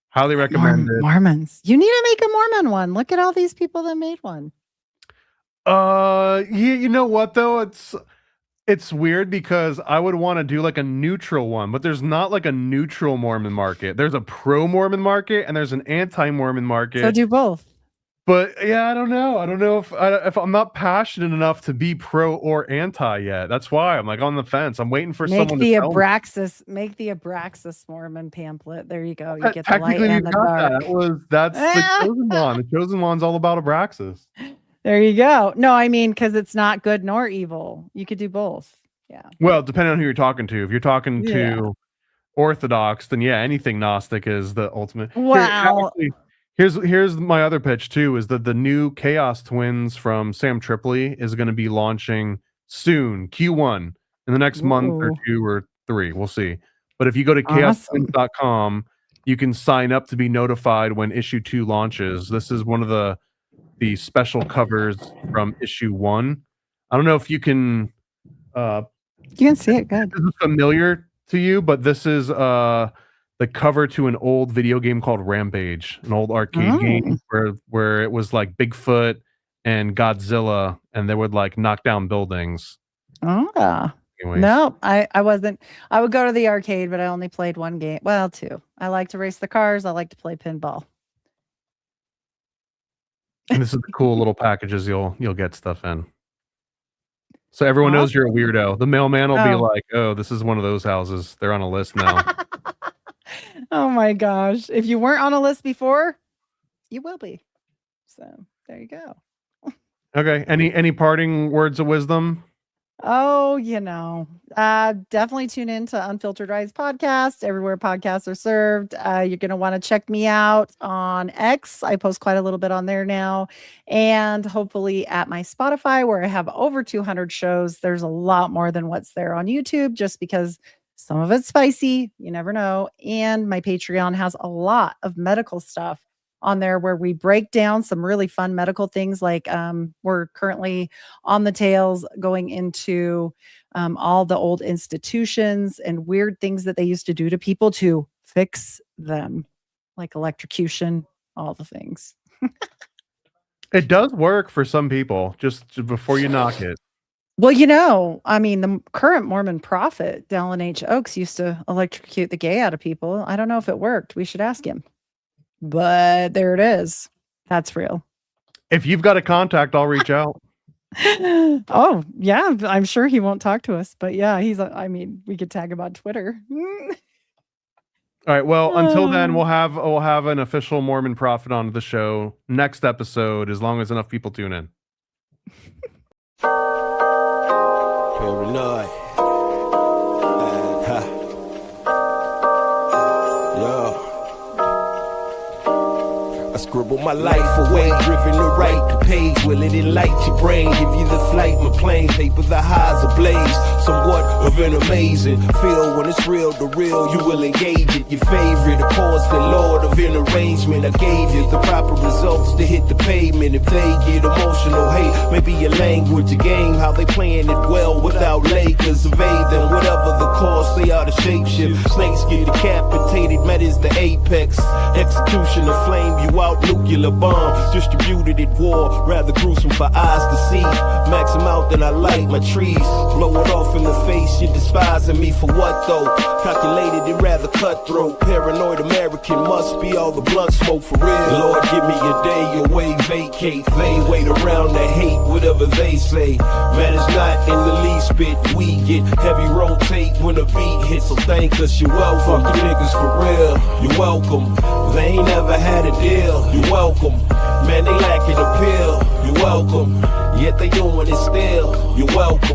highly recommend it. Mormons. You need to make a Mormon one. Look at all these people that made one. Yeah, you know what though? It's weird because I would want to do like a neutral one, but there's not like a neutral Mormon market. There's a pro-Mormon market and there's an anti-Mormon market. So do both. But yeah, I don't know. I don't know if I'm not passionate enough to be pro or anti yet. That's why I'm like on the fence. I'm waiting for someone to tell me. Make the Abraxas Mormon pamphlet. There you go. You get the light Technically, you and the got dark. That's the chosen one. The chosen one's all about Abraxas. There you go. No, I mean, because it's not good nor evil. You could do both. Yeah. Well, depending on who you're talking to. If you're talking to Orthodox, then yeah, anything Gnostic is the ultimate. Wow. Here's my other pitch too, is that the new Chaos Twins from Sam Tripoli is going to be launching soon, Q1, in the next month or 2 or 3. We'll see. But if you go to chaostwins.com, you can sign up to be notified when issue 2 launches. This is one of the special covers from issue 1. I don't know if you can see it good. This is familiar to you, but this is the cover to an old video game called Rampage, an old arcade game where it was like Bigfoot and Godzilla, and they would like knock down buildings. Anyways. No, I wasn't. I would go to the arcade, but I only played one game. Well, 2. I like to race the cars. I like to play pinball. And this is the cool little packages you'll get stuff in. So everyone knows you're a weirdo. The mailman will be like, "Oh, this is one of those houses. They're on a list now." Oh my gosh. If you weren't on a list before, you will be. So there you go. Okay. Any parting words of wisdom? Oh, definitely tune in to Unfiltered Rise podcast, everywhere podcasts are served. You're going to want to check me out on X. I post quite a little bit on there now. And hopefully at my Spotify, where I have over 200 shows. There's a lot more than what's there on YouTube, just because some of it's spicy. You never know. And my Patreon has a lot of medical stuff on there where we break down some really fun medical things. Like we're currently on the tails going into all the old institutions and weird things that they used to do to people to fix them, like electrocution, all the things. It does work for some people, just before you knock it. Well, I mean, the current Mormon prophet, Dallin H. Oaks, used to electrocute the gay out of people. I don't know if it worked. We should ask him. But there it is. That's real. If you've got a contact, I'll reach out. Oh, yeah. I'm sure he won't talk to us. But yeah, we could tag him on Twitter. All right. Well, until then, we'll have an official Mormon prophet on the show next episode, as long as enough people tune in. Paranoid. Yo. I scribble my life away, driven to write the page. Will it enlighten your brain? Give you the flight, my plane, paper, the highs ablaze. Somewhat of an amazing feel when it's real, the real, you will engage it. Your favorite, of course, the Lord of an arrangement. I gave you the proper results to hit the pavement. If they get emotional, hey, maybe your language, a game, how they playing it well without Lakers. Evade them, whatever the cost, they are the shapeshift. Snakes get decapitated, met is the apex. Execution of flame you out, nuclear bomb distributed at war, rather gruesome for eyes to see. Max them out, then I light my trees. Blow it off in the face, you're despising me for what though? Calculated and rather cutthroat. Paranoid American must be all the blunt smoke for real. Lord, give me a day away, vacate. They wait around to hate whatever they say. Man, it's not in the least bit. We get heavy rotate when the beat hits, so thank us, you're welcome. Fuck you niggas for real, you're welcome. They ain't never had a deal, you're welcome. Man, they lacking appeal, you're welcome. Yet they doing it still, you're welcome.